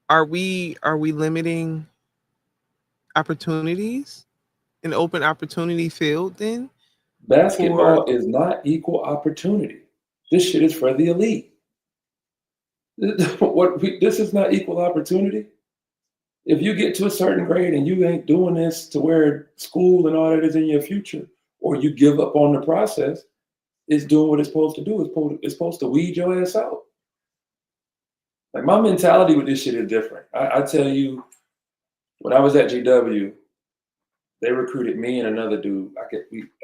are we limiting opportunities, an open opportunity field then for Basketball is not equal opportunity. This shit is for the elite. This is not equal opportunity. If you get to a certain grade and you ain't doing this to where school and all that is in your future, or you give up on the process, it's doing what it's supposed to do. It's supposed to weed your ass out. Like my mentality with this shit is different. I tell you, when I was at GW, they recruited me and another dude.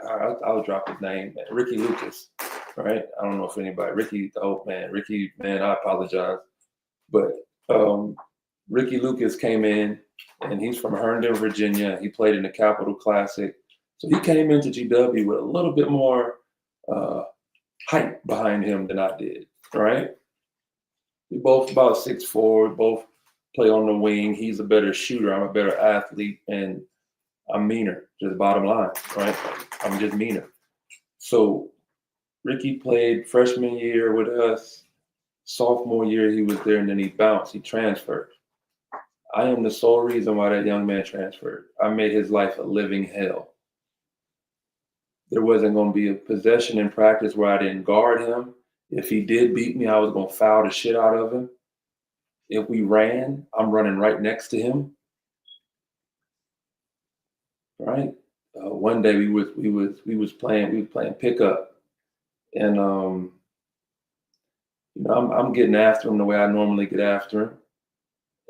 I'll drop his name, man. Ricky Lucas, right? I don't know if anybody, Ricky, oh man, Ricky, man, I apologize. But Ricky Lucas came in, and he's from Herndon, Virginia. He played in the Capital Classic. So he came into GW with a little bit more hype behind him than I did, right? We both about 6'4", both play on the wing. He's a better shooter. I'm a better athlete, and I'm meaner, just bottom line, right? I'm just meaner. So Ricky played freshman year with us. Sophomore year, he was there, and then he bounced. He transferred. I am the sole reason why that young man transferred. I made his life a living hell. There wasn't going to be a possession in practice where I didn't guard him. If he did beat me, I was going to foul the shit out of him. If we ran, I'm running right next to him. Right? One day we was playing pickup, and I'm getting after him the way I normally get after him.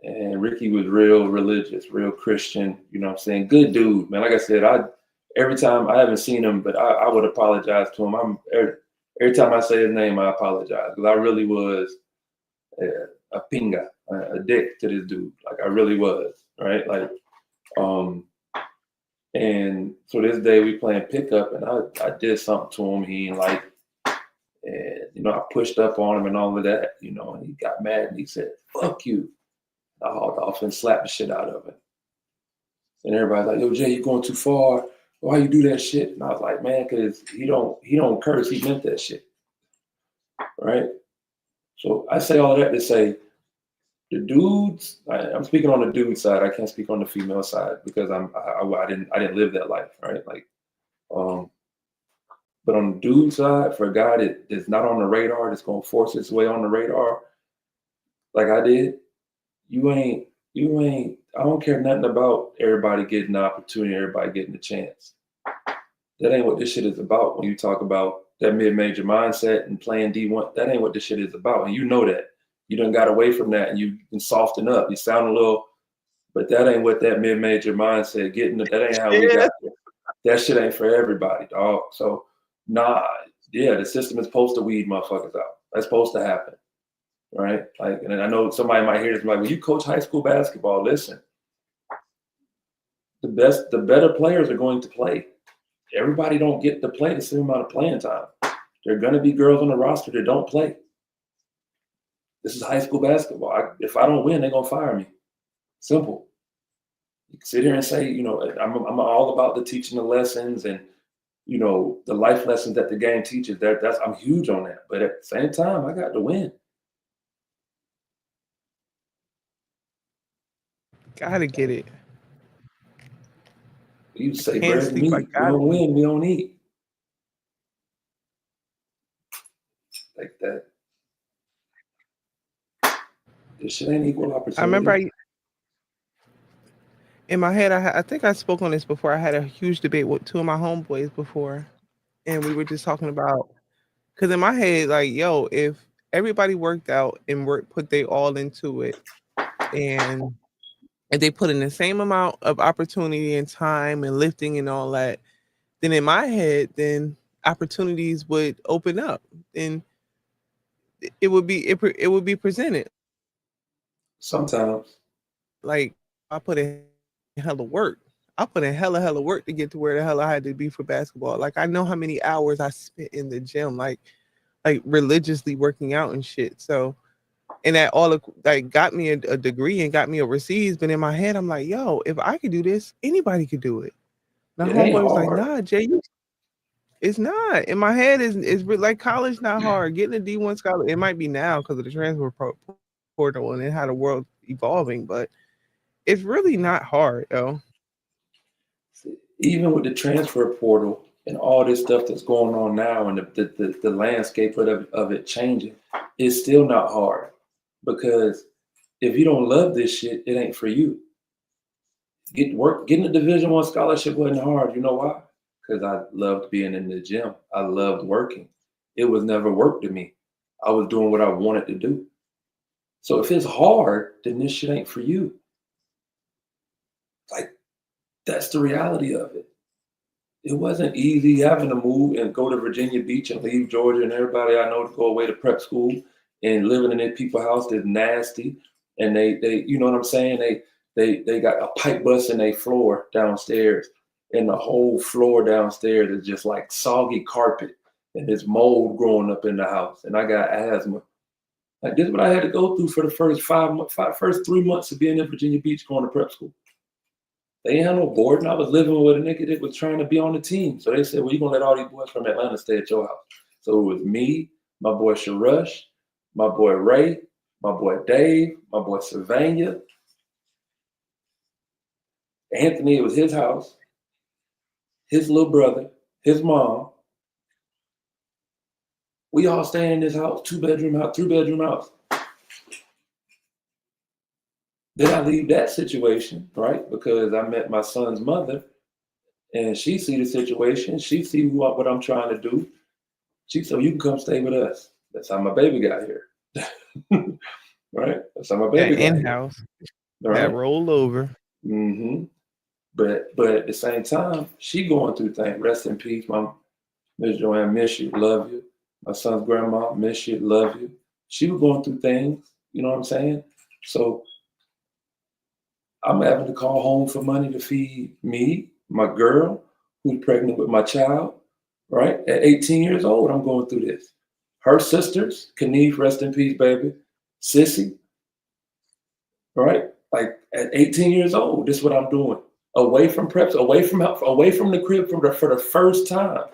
And Ricky was real religious, real Christian, you know what I'm saying? Good dude, man. Like I said, every time I haven't seen him, but I would apologize to him. Every time I say his name, I apologize because I really was a pinga, a dick to this dude. Like I really was, right? Like, and so this day we playing pickup, and I did something to him he didn't like, and I pushed up on him and all of that, and he got mad and he said, "Fuck you." I hauled off and slapped the shit out of him. And everybody's like, "Yo, Jay, you're going too far. Why you do that shit?" And I was like, "Man, because he don't curse. He meant that shit." Right? So I say all of that to say the dudes, I'm speaking on the dude side. I can't speak on the female side because I didn't live that life, right? Like, but on the dude side, for a guy that's not on the radar, that's gonna force its way on the radar, like I did, you ain't. I don't care nothing about everybody getting the opportunity, everybody getting the chance. That ain't what this shit is about. When you talk about that mid-major mindset and playing D1, that ain't what this shit is about. And you know that. You done got away from that and you can soften up. You sound a little, but that ain't what that mid-major mindset that ain't how we got there. That shit ain't for everybody, dog. So, the system is supposed to weed motherfuckers out. That's supposed to happen. Right? Like, and I know somebody might hear this like, "Well, you coach high school basketball. Listen, the better players are going to play. Everybody don't get to play the same amount of playing time. There are going to be girls on the roster that don't play. This is high school basketball. If I don't win, they're going to fire me. Simple. You can sit here and say, I'm all about the teaching the lessons and, the life lessons that the game teaches. I'm huge on that. But at the same time, I got to win. gotta get it. You say Can't bread and sleep. I meat. We gotta don't win, we don't eat. Like that. This shit ain't equal opportunity. I remember in my head, I think I spoke on this before. I had a huge debate with two of my homeboys before, and we were just talking about, because in my head, like, yo, if everybody worked out and put they all into it, and they put in the same amount of opportunity and time and lifting and all that, then in my head, then opportunities would open up, and it would be presented. Sometimes. Like I put in hella work. I put in hella work to get to where the hell I had to be for basketball. Like I know how many hours I spent in the gym, like religiously working out and shit. So, and that all like got me a degree and got me overseas. But in my head, I'm like, yo, if I could do this, anybody could do it. My It ain't homeboy was like, hard. nah, Jay, It's not. In my head, like college not hard. Getting a D1 scholar, it might be now because of the portal and how the world's evolving, but it's really not hard, yo. Even with the transfer portal and all this stuff that's going on now and the landscape of it changing, it's still not hard because if you don't love this shit, it ain't for you. Getting a Division I scholarship wasn't hard. You know why? Because I loved being in the gym. I loved working. It was never work to me. I was doing what I wanted to do. So if it's hard, then this shit ain't for you. Like that's the reality of it. It wasn't easy having to move and go to Virginia Beach and leave Georgia and everybody I know to go away to prep school and living in their people's house that's nasty. And they you know what I'm saying? They got a pipe bust in their floor downstairs, and the whole floor downstairs is just like soggy carpet and there's mold growing up in the house. And I got asthma. Like this is what I had to go through for the first 3 months of being in Virginia Beach going to prep school. They ain't had no board, and I was living with a nigga that was trying to be on the team. So they said, well, you're going to let all these boys from Atlanta stay at your house. So it was me, my boy Sharush, my boy Ray, my boy Dave, my boy Sylvania. Anthony, it was his house, his little brother, his mom. We all stay in this house, 2-bedroom house, 3-bedroom house. Then I leave that situation, right? Because I met my son's mother, and she see the situation. She see what I'm trying to do. She said, you can come stay with us. That's how my baby got here. Right? That's how my baby That got in-house, here. Right? that rollover. Mm-hmm. But at the same time, she going through things. Rest in peace, Mom. Miss Joanne, miss you, love you. My son's grandma, miss you, love you. She was going through things, you know what I'm saying? So I'm having to call home for money to feed me, my girl, who's pregnant with my child, right? At 18 years old, I'm going through this. Her sisters, Kanife, rest in peace, baby. Sissy, right? Like at 18 years old, this is what I'm doing. Away from preps, away from the crib for the first time.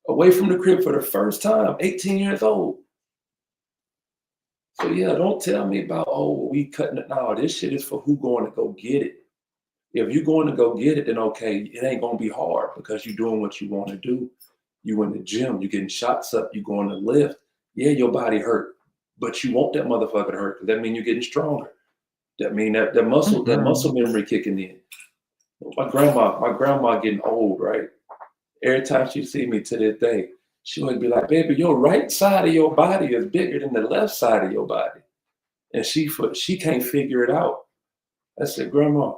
Away from the crib for the first time, 18 years old. So yeah, don't tell me about, oh, we cutting it now. This shit is for who going to go get it. If you're going to go get it, then okay, it ain't gonna be hard because you're doing what you want to do. You in the gym, you're getting shots up, you're going to lift. Yeah, your body hurt, but you want that motherfucker to hurt because that means you're getting stronger. That mean that muscle memory kicking in. My grandma getting old, right? Every time she see me to this day, she would be like, baby, your right side of your body is bigger than the left side of your body. And she can't figure it out. I said, Grandma,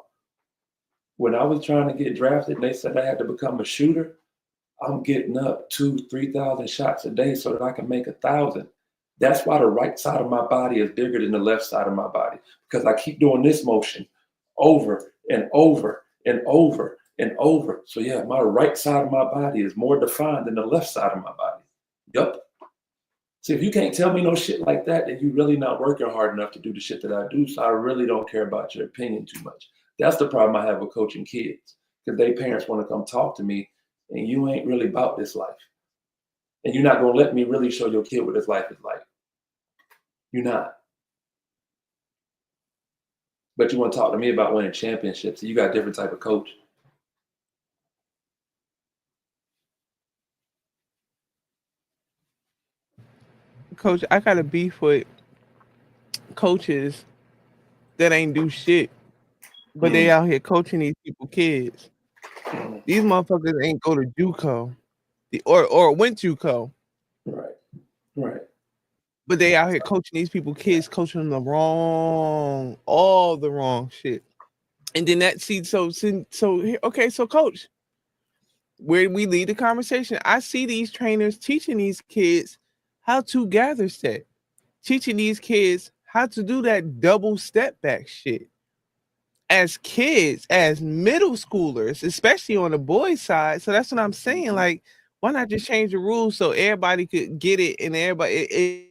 when I was trying to get drafted and they said I had to become a shooter, I'm getting up 2,000-3,000 shots a day so that I can make 1,000. That's why the right side of my body is bigger than the left side of my body, because I keep doing this motion over and over and over and over. So yeah, my right side of my body is more defined than the left side of my body. Yup. See, if you can't tell me no shit like that, then you really not working hard enough to do the shit that I do. So I really don't care about your opinion too much. That's the problem I have with coaching kids, because they parents want to come talk to me, and you ain't really about this life. And you're not going to let me really show your kid what this life is like. You're not. But you want to talk to me about winning championships. So you got a different type of coach. Coach, I got a beef with coaches that ain't do shit, but they out here coaching these people kids. These motherfuckers ain't go to JUCO, or went JUCO. Right. Right. But they out here coaching these people kids, coaching them all the wrong shit. And then okay, so coach, where we lead the conversation, I see these trainers teaching these kids how to gather set, teaching these kids how to do that double step back shit. As kids, as middle schoolers, especially on the boys' side. So that's what I'm saying. Like, why not just change the rules so everybody could get it and everybody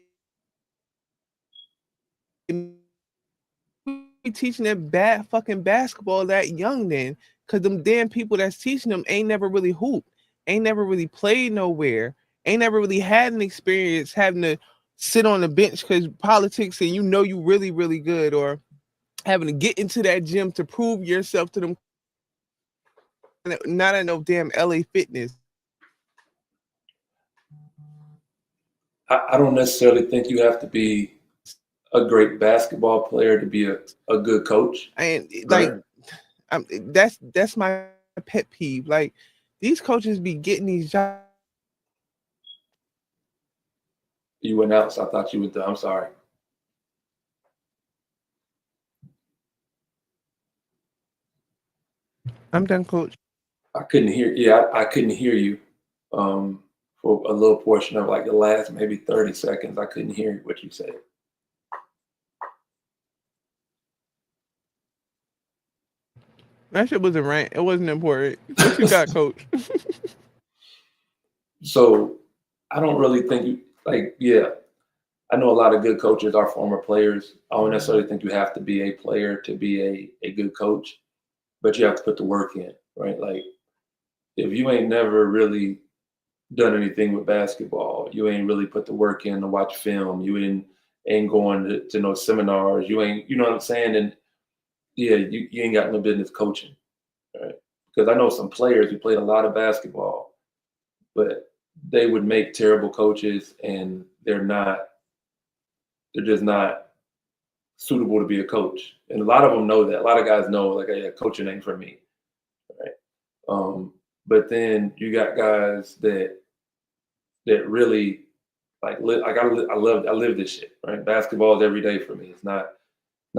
be teaching them fucking basketball that young then, because them damn people that's teaching them ain't never really hooped. ain't never really played nowhere, ain't never really had an experience having to sit on the bench because politics and you really, really good, or having to get into that gym to prove yourself to them. Not at no damn LA Fitness. I don't necessarily think you have to be a great basketball player to be a good coach. And Right. that's my pet peeve. Like, these coaches be getting these jobs. You went out, so I thought you were done. I'm sorry. I'm done, coach. I couldn't hear. Yeah, I couldn't hear you for a little portion of like the last maybe 30 seconds. I couldn't hear what you said. That shit was a rant. It wasn't important. What you got, coach? So I don't really think you like. Yeah, I know a lot of good coaches are former players. I don't necessarily think you have to be a player to be a good coach, but you have to put the work in, right? Like, if you ain't never really done anything with basketball, you ain't really put the work in to watch film, you ain't going to no seminars, you ain't, you know what I'm saying? And yeah, you ain't got no business coaching, right? Because I know some players who played a lot of basketball, but they would make terrible coaches, and they're just not suitable to be a coach. And a lot of them know that. A lot of guys know, like, hey, coaching ain't for me, right? But then you got guys that really like I live this shit, right? Basketball is every day for me. It's not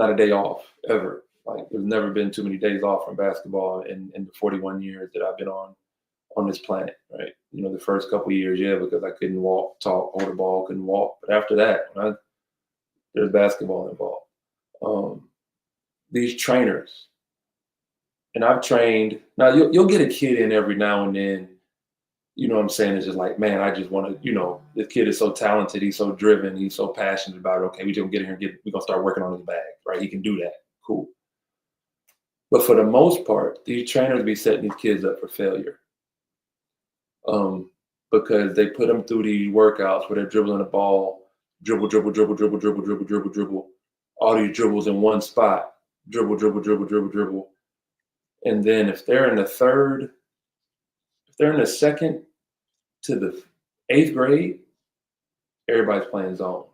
a day off ever. Like, there's never been too many days off from basketball in the 41 years that I've been on this planet, right? You know, the first couple of years, yeah, because I couldn't walk, talk, hold a ball, couldn't walk. But after that, there's basketball involved. These trainers, and I've trained. Now you'll get a kid in every now and then. You know what I'm saying? It's just like, man, I just want to, this kid is so talented. He's so driven. He's so passionate about it. Okay, we just gonna get in here we're going to start working on his bag, right? He can do that. Cool. But for the most part, these trainers be setting these kids up for failure. Because they put them through these workouts where they're dribbling the ball, dribble, dribble, dribble, dribble, dribble, dribble, dribble, dribble, all these dribbles in one spot, dribble, dribble, dribble, dribble, dribble. And then if they're in the second to the 8th grade, everybody's playing zone.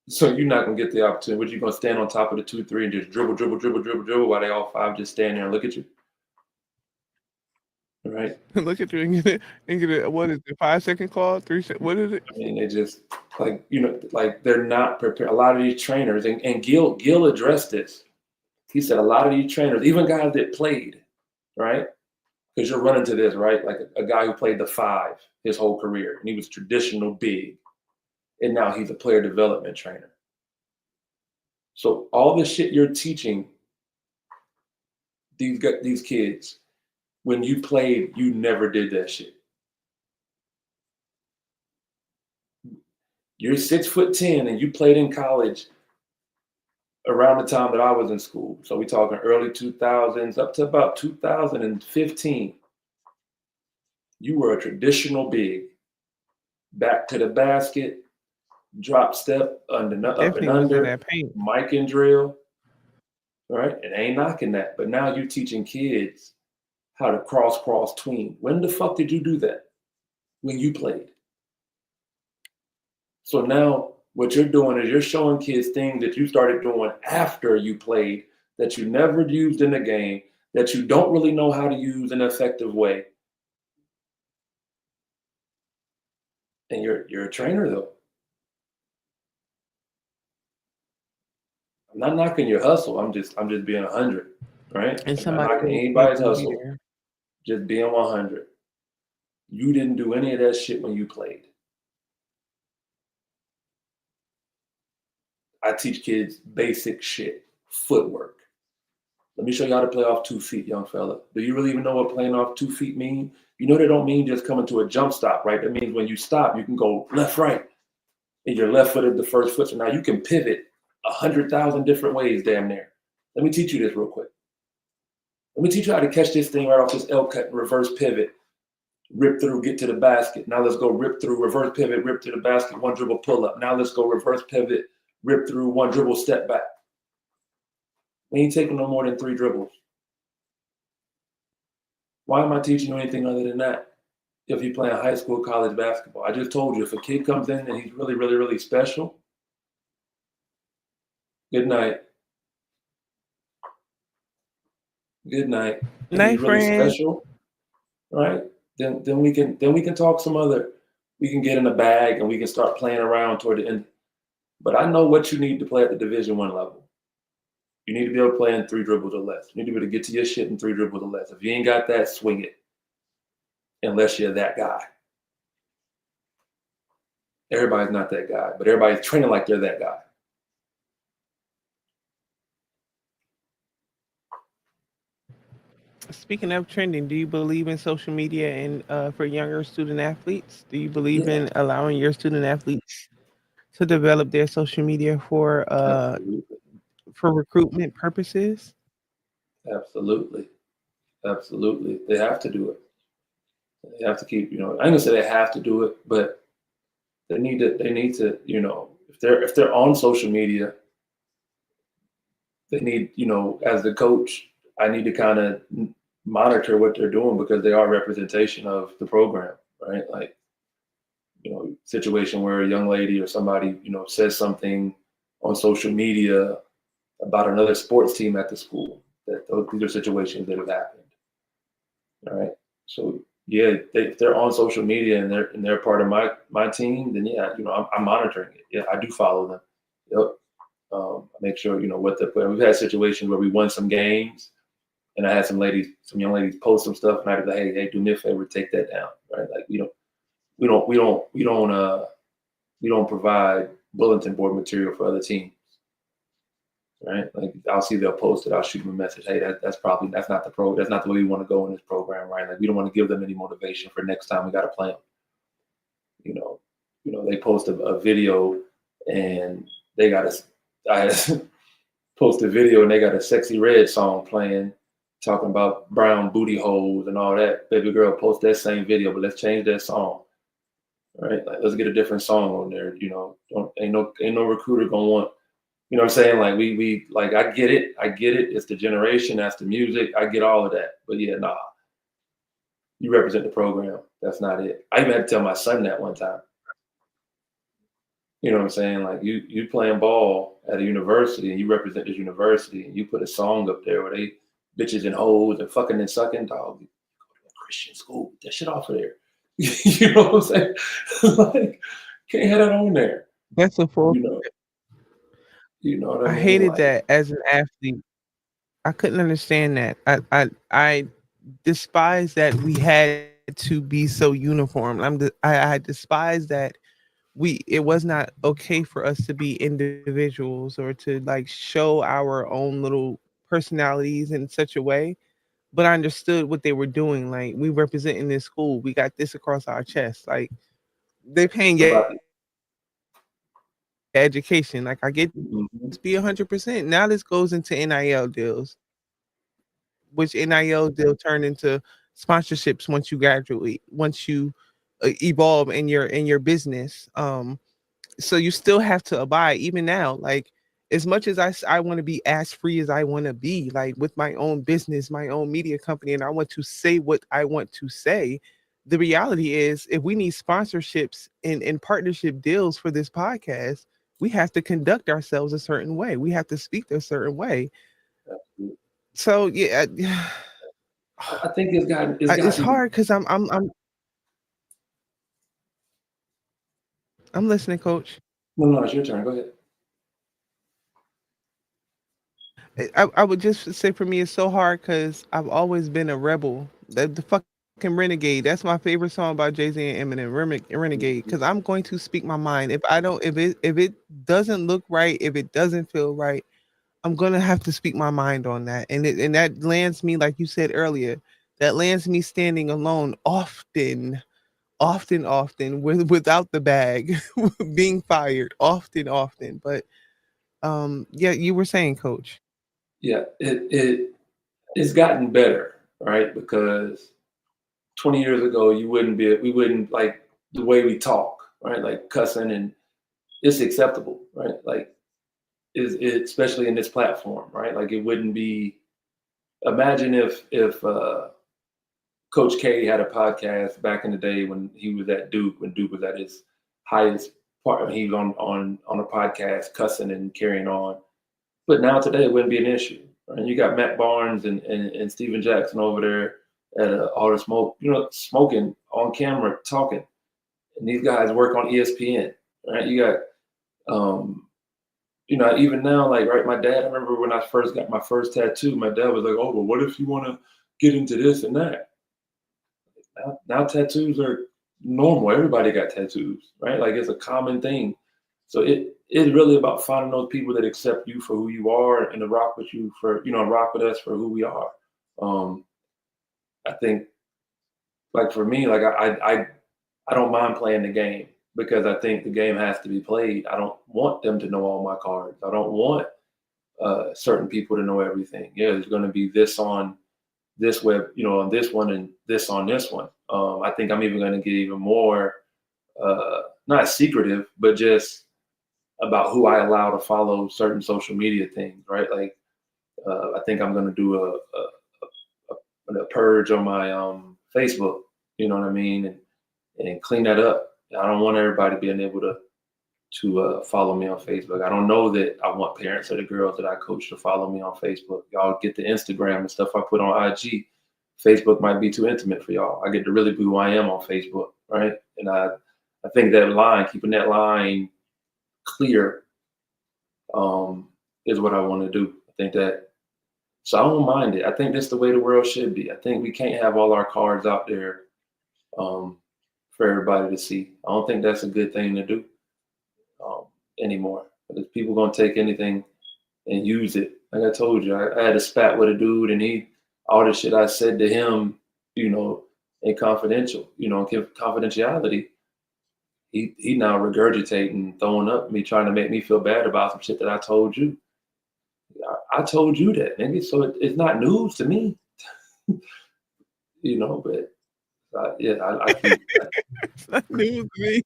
So you're not gonna get the opportunity. What, you gonna stand on top of the 2-3 and just dribble, dribble, dribble, dribble, dribble while they all five just stand there and look at you? Right? Look at you and get it. What is it? 5-second call? 3 seconds? What is it? I mean, they just like they're not prepared. A lot of these trainers, and Gil addressed this. He said a lot of these trainers, even guys that played, right? Because you're running to this, right? Like a guy who played the 5 his whole career, and he was traditional big, and now he's a player development trainer. So all the shit you're teaching these kids, when you played, you never did that shit. You're 6'10" and you played in college around the time that I was in school. So we're talking early 2000s up to about 2015. You were a traditional big, back to the basket, drop step, up and under, that paint. mic and drill, right? And ain't knocking that. But now you're teaching kids how to cross tween. When the fuck did you do that? When you played. So now what you're doing is you're showing kids things that you started doing after you played that you never used in the game, that you don't really know how to use in an effective way. And you're a trainer, though. I'm not knocking your hustle. I'm just being 100, right? And I'm not knocking anybody's hustle. Just being 100. You didn't do any of that shit when you played. I teach kids basic shit, footwork. Let me show you how to play off 2 feet, young fella. Do you really even know what playing off 2 feet mean? You know, they don't mean just coming to a jump stop, right? That means when you stop, you can go left, right, and your left foot is the first foot. So now you can pivot 100,000 different ways, damn near. Let me teach you this real quick. Let me teach you how to catch this thing right off this L cut and reverse pivot rip through, get to the basket. Now let's go rip through, reverse pivot, rip to the basket, one dribble pull up. Now let's go reverse pivot, rip through, one dribble step back. We ain't taking no more than 3 dribbles. Why am I teaching you anything other than that? If you're playing high school, college basketball, I just told you, if a kid comes in and he's really, really, really special, good night. Good night. If he's Night, really friend. special, right? Then we can talk some other. We can get in a bag and we can start playing around toward the end. But I know what you need to play at the Division I level. You need to be able to play in 3 dribbles or less. You need to be able to get to your shit in 3 dribbles or less. If you ain't got that, swing it. Unless you're that guy. Everybody's not that guy, but everybody's training like they're that guy. Speaking of trending, do you believe in social media and for younger student athletes? Do you believe Yeah, in allowing your student athletes to develop their social media absolutely. for recruitment purposes? Absolutely. Absolutely. They have to do it. They have to keep, I ain't gonna say they have to do it, but they need to, if they're on social media, they need, as the coach, I need to kind of monitor what they're doing because they are representation of the program, right? Like, situation where a young lady or somebody, says something on social media about another sports team at the school. These are situations that have happened. All right. So yeah, if they're on social media and they're part of my team, then yeah, I'm monitoring it. Yeah, I do follow them. Yep. I make sure what they're putting. We've had situations where we won some games, and I had some young ladies post some stuff, and I was like, hey, do me a favor, take that down, right? Like we don't provide bulletin board material for other teams, right? Like I'll see they'll post it, I'll shoot them a message. Hey, that's not that's not the way we want to go in this program, right? Like we don't want to give them any motivation for next time we got to play them. You know, they post a video and they got I post a video and they got a Sexy Red song playing, talking about brown booty holes and all that. Baby girl, post that same video, but let's change that song. Right? Like let's get a different song on there. Ain't no recruiter gonna want. You know what I'm saying? Like we like I get it. It's the generation, that's the music. I get all of that. But yeah, nah. You represent the program. That's not it. I even had to tell my son that one time. You know what I'm saying? Like you playing ball at a university and you represent this university and you put a song up there where they bitches and hoes and fucking and sucking, dog. You go to a Christian school, get that shit off of there. You know what I'm saying? Like can't have that on there. That's a full. You know, you know what I I mean? hated Like that as an athlete. I couldn't understand that. I despise that we had to be so uniform. I despise that we it was not okay for us to be individuals or to like show our own little personalities in such a way. But I understood what they were doing. Like we representing this school, we got this across our chest. Like they paying your about education. Like I get just be 100%. Now this goes into NIL deals, which NIL deal turn into sponsorships once you graduate, once you evolve in your business. So you still have to abide even now. Like as much as I want to be as free as I want to be, like with my own business, my own media company, and I want to say what I want to say. The reality is, if we need sponsorships and partnership deals for this podcast, we have to conduct ourselves a certain way. We have to speak a certain way. that. So yeah, I think it's it's gotten. hard because I'm listening, Coach. No, it's your turn. Go ahead. I would just say for me, it's so hard because I've always been a rebel. The fucking Renegade. That's my favorite song by Jay Z and Eminem. Renegade. Because I'm going to speak my mind. If I don't, if it doesn't look right, if it doesn't feel right, I'm gonna have to speak my mind on that. And that lands me, like you said earlier, that lands me standing alone often without the bag, being fired often. But yeah, you were saying, Coach. Yeah, it's gotten better, right? Because 20 years ago, we wouldn't like the way we talk, right? Like cussing, and it's acceptable, right? Like especially in this platform, right? Like it wouldn't be. Imagine if Coach K had a podcast back in the day when he was at Duke, when Duke was at his highest part. He was on a podcast cussing and carrying on. But now today it wouldn't be an issue. Right? You got Matt Barnes and Steven Jackson over there at all the smoke, smoking on camera, talking. And these guys work on ESPN, right? You got, even now, like, right, my dad, I remember when I first got my first tattoo, my dad was like, oh, well, what if you want to get into this and that? Now tattoos are normal. Everybody got tattoos, right? Like it's a common thing. So it's really about finding those people that accept you for who you are and to rock with you rock with us for who we are. I think, like for me, like I don't mind playing the game because I think the game has to be played. I don't want them to know all my cards. I don't want certain people to know everything. Yeah, there's going to be this on this web, on this one, and this on this one. I think I'm even going to get even more, not secretive, but just about who I allow to follow certain social media things, right? Like, I think I'm going to do a purge on my Facebook, you know what I mean, and clean that up. I don't want everybody being able to follow me on Facebook. I don't know that I want parents of the girls that I coach to follow me on Facebook. Y'all get the Instagram and stuff I put on IG. Facebook might be too intimate for y'all. I get to really be who I am on Facebook, right? And I think that keeping that line clear, is what I want to do. I think that, so I don't mind it. I think that's the way the world should be. I think we can't have all our cards out there for everybody to see. I don't think that's a good thing to do anymore. Because people going to take anything and use it. Like I told you, I had a spat with a dude, and all the shit I said to him, in confidentiality, he now regurgitating, throwing up me, trying to make me feel bad about some shit that I told you. I told you that, nigga. So it's not news to me, but I think It's not news to me.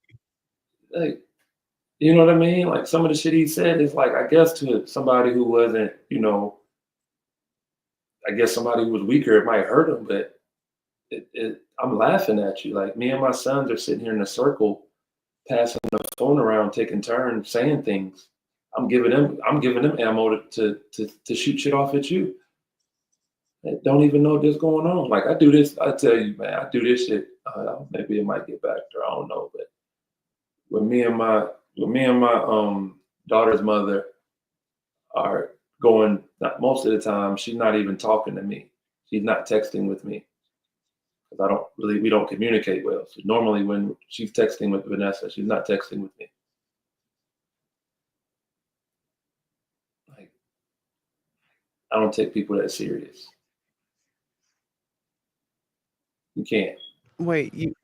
like, you know what I mean? Like some of the shit he said is like, I guess to somebody who wasn't, I guess somebody who was weaker, it might hurt him, but I'm laughing at you. Like me and my sons are sitting here in a circle, passing the phone around, taking turns saying things. I'm giving them ammo to shoot shit off at you. They don't even know what's going on. Like I do this, I tell you, man, I do this shit. Maybe it might get back there. I don't know, but when me and my daughter's mother are going, most of the time, she's not even talking to me. She's not texting with me because we don't communicate well. So normally when she's texting with Vanessa, she's not texting with me. Like, I don't take people that serious. You can't. Wait,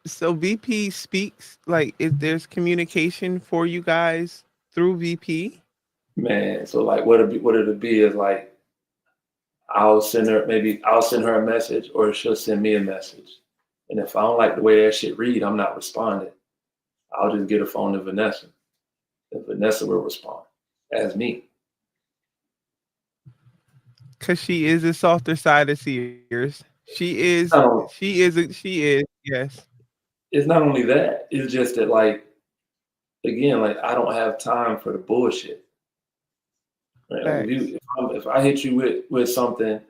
so VP speaks, like, if there's communication for you guys through VP? Man, so like what it'll be is like I'll send her a message, or she'll send me a message. And if I don't like the way that shit read, I'm not responding. I'll just get a phone to Vanessa. And Vanessa will respond as me. Because she is the softer side of Sears. She is, yes. It's not only that, it's just that, like, again, like I don't have time for the bullshit. Right? Like if I hit you with something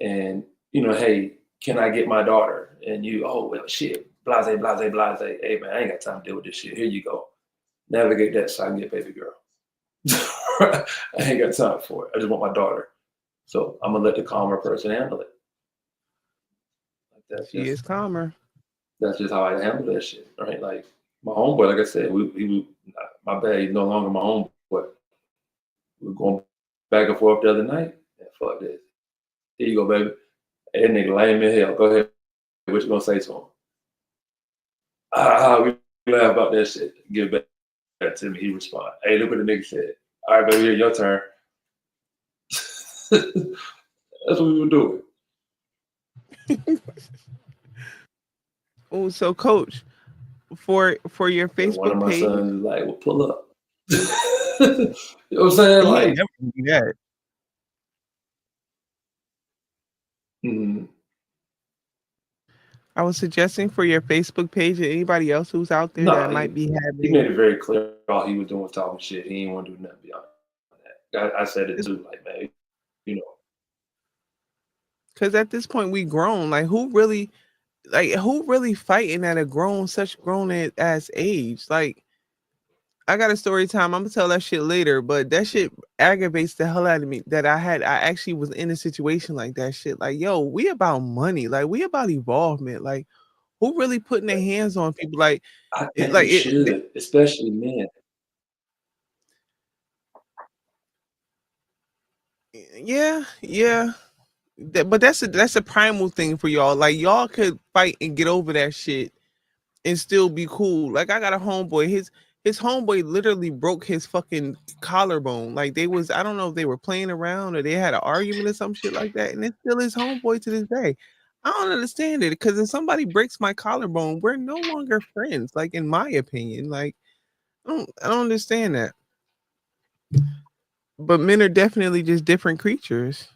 and, hey, can I get my daughter? And you, oh, well, shit, blase, blase, blase. Hey, man, I ain't got time to deal with this shit. Here you go. Navigate that so I can get baby girl. I ain't got time for it. I just want my daughter. So I'm going to let the calmer person handle it. She is calmer. That's just how I handle that shit, right? Like my homeboy, like I said, my bad, he's no longer my homeboy. We were going back and forth the other night. Yeah, fuck this. Here you go, baby. Hey, that nigga lame in hell. Go ahead. What you gonna say to him? We laugh about that shit. Give it back to me. He respond. Hey, look what the nigga said. All right, baby, here, your turn. That's what we were doing. Oh, so coach, for your And one of Facebook my page, sons is like, "Well, pull up." You know what I'm saying? he ain't Like, never gonna do that. mm, I was suggesting for your Facebook page and anybody else who's out there that no, might be he made having, it very clear all he was doing was talking shit. He didn't want to do nothing beyond that. I said it too, like, man, you know, because at this point we grown. Who really fighting at a grown ass age? Like, I got a story time. I'm gonna tell that shit later, but that shit aggravates the hell out of me. I actually was in a situation like that shit. Like, yo, we about money. Like, we about evolvement. Like, who really putting their hands on people? Like, I it, think we like it. should, especially men. Yeah, yeah. But that's a primal thing for y'all. Like, y'all could fight and get over that shit and still be cool. Like, I got a homeboy. His homeboy literally broke his fucking collarbone. Like, I don't know if they were playing around or they had an argument or some shit like that, and it's still his homeboy to this day. I don't understand it, because if somebody breaks my collarbone, we're no longer friends. Like, in my opinion, like, I don't understand that. But men are definitely just different creatures.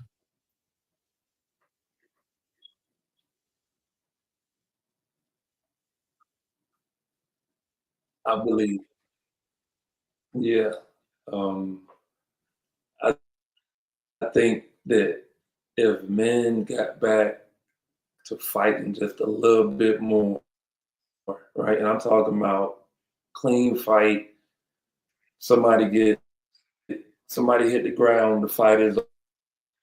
I believe, yeah. Um, I, I think that if men got back to fighting just a little bit more, right? And I'm talking about clean fight. Somebody get somebody hit the ground. The fight is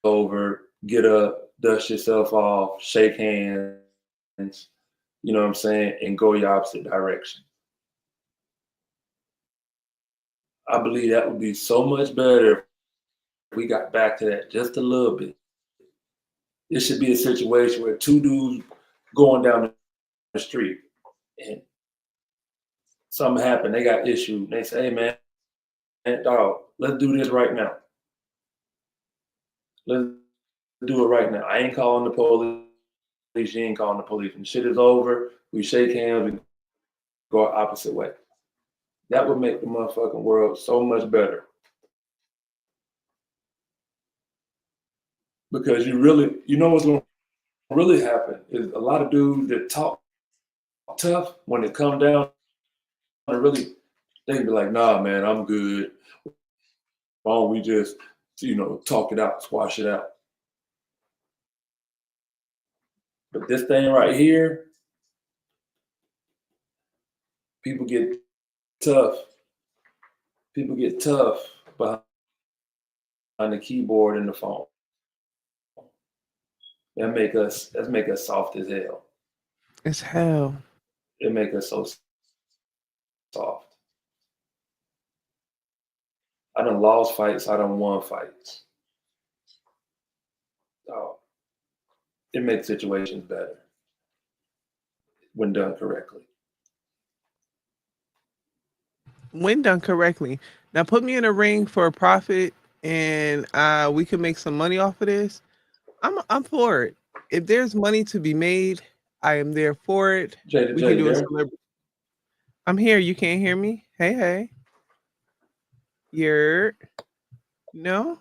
over. Get up, dust yourself off, shake hands. You know what I'm saying, and go your opposite direction. I believe that would be so much better if we got back to that just a little bit. It should be a situation where two dudes going down the street and something happened, they got issues, and they say, "Hey man, dog, let's do this right now. Let's do it right now. I ain't calling the police. You ain't calling the police. When shit is over, we shake hands and go our opposite way." That would make the motherfucking world so much better. Because you know what's going to really happen is a lot of dudes that talk tough when it come down to really, they can be like, "Nah, man, I'm good. Why don't we just, talk it out, squash it out?" But this thing right here, people get tough. People get tough behind the keyboard and the phone. That make us soft as hell. It's hell. It make us so soft. I done lost fights. I done won fights. So it makes situations better when done correctly. When done correctly. Now put me in a ring for a profit, and we can make some money off of this. I'm for it. If there's money to be made, I am there for it. Jada We can J, do a there. celebrity. I'm here. You can't hear me? Hey, hey. You're no?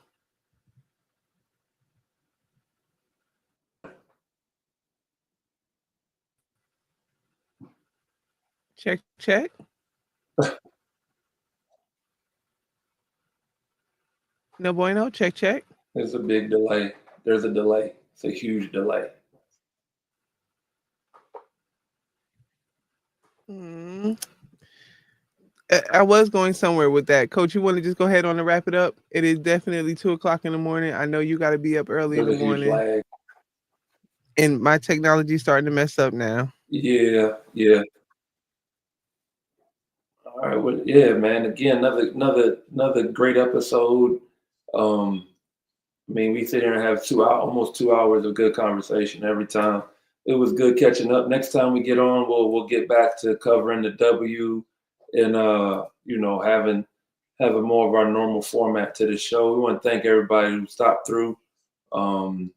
Check, check. No bueno. Check, check. There's a big delay. There's a delay. It's a huge delay. Hmm. I was going somewhere with that. Coach, you want to just go ahead on and wrap it up? It is definitely 2 o'clock in the morning. I know you got to be up early in There's the a huge morning, lag. and my technology's starting to mess up now. Yeah, yeah. All right. Well, yeah, man. Again, another great episode. Um, I mean, we sit here and have almost 2 hours of good conversation every time. It was good catching up. Next time we get on, we'll get back to covering the W and having more of our normal format to the show. We want to thank everybody who stopped through. Um,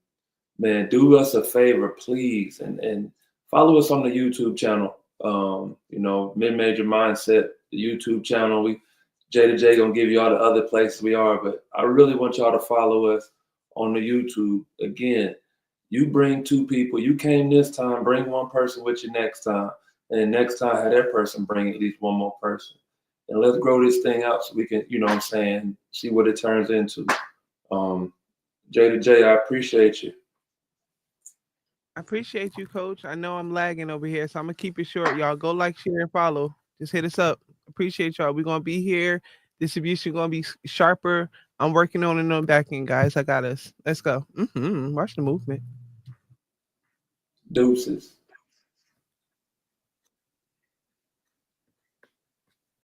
Man, do us a favor, please, and follow us on the YouTube channel. Mid-Major Mindset, the YouTube channel. Jada Jae gonna give you all the other places we are, but I really want y'all to follow us on the YouTube. Again, you bring 2 people. You came this time, bring 1 person with you next time, and next time have that person bring at least 1 more person. And let's grow this thing out so we can, see what it turns into. Jada Jae, I appreciate you. I appreciate you, Coach. I know I'm lagging over here, so I'm gonna keep it short. Y'all go like, share, and follow. Just hit us up. Appreciate y'all. We're gonna be here. Distribution gonna be sharper. I'm working on it on back end, guys. I got us. Let's go. Watch the movement. Deuces.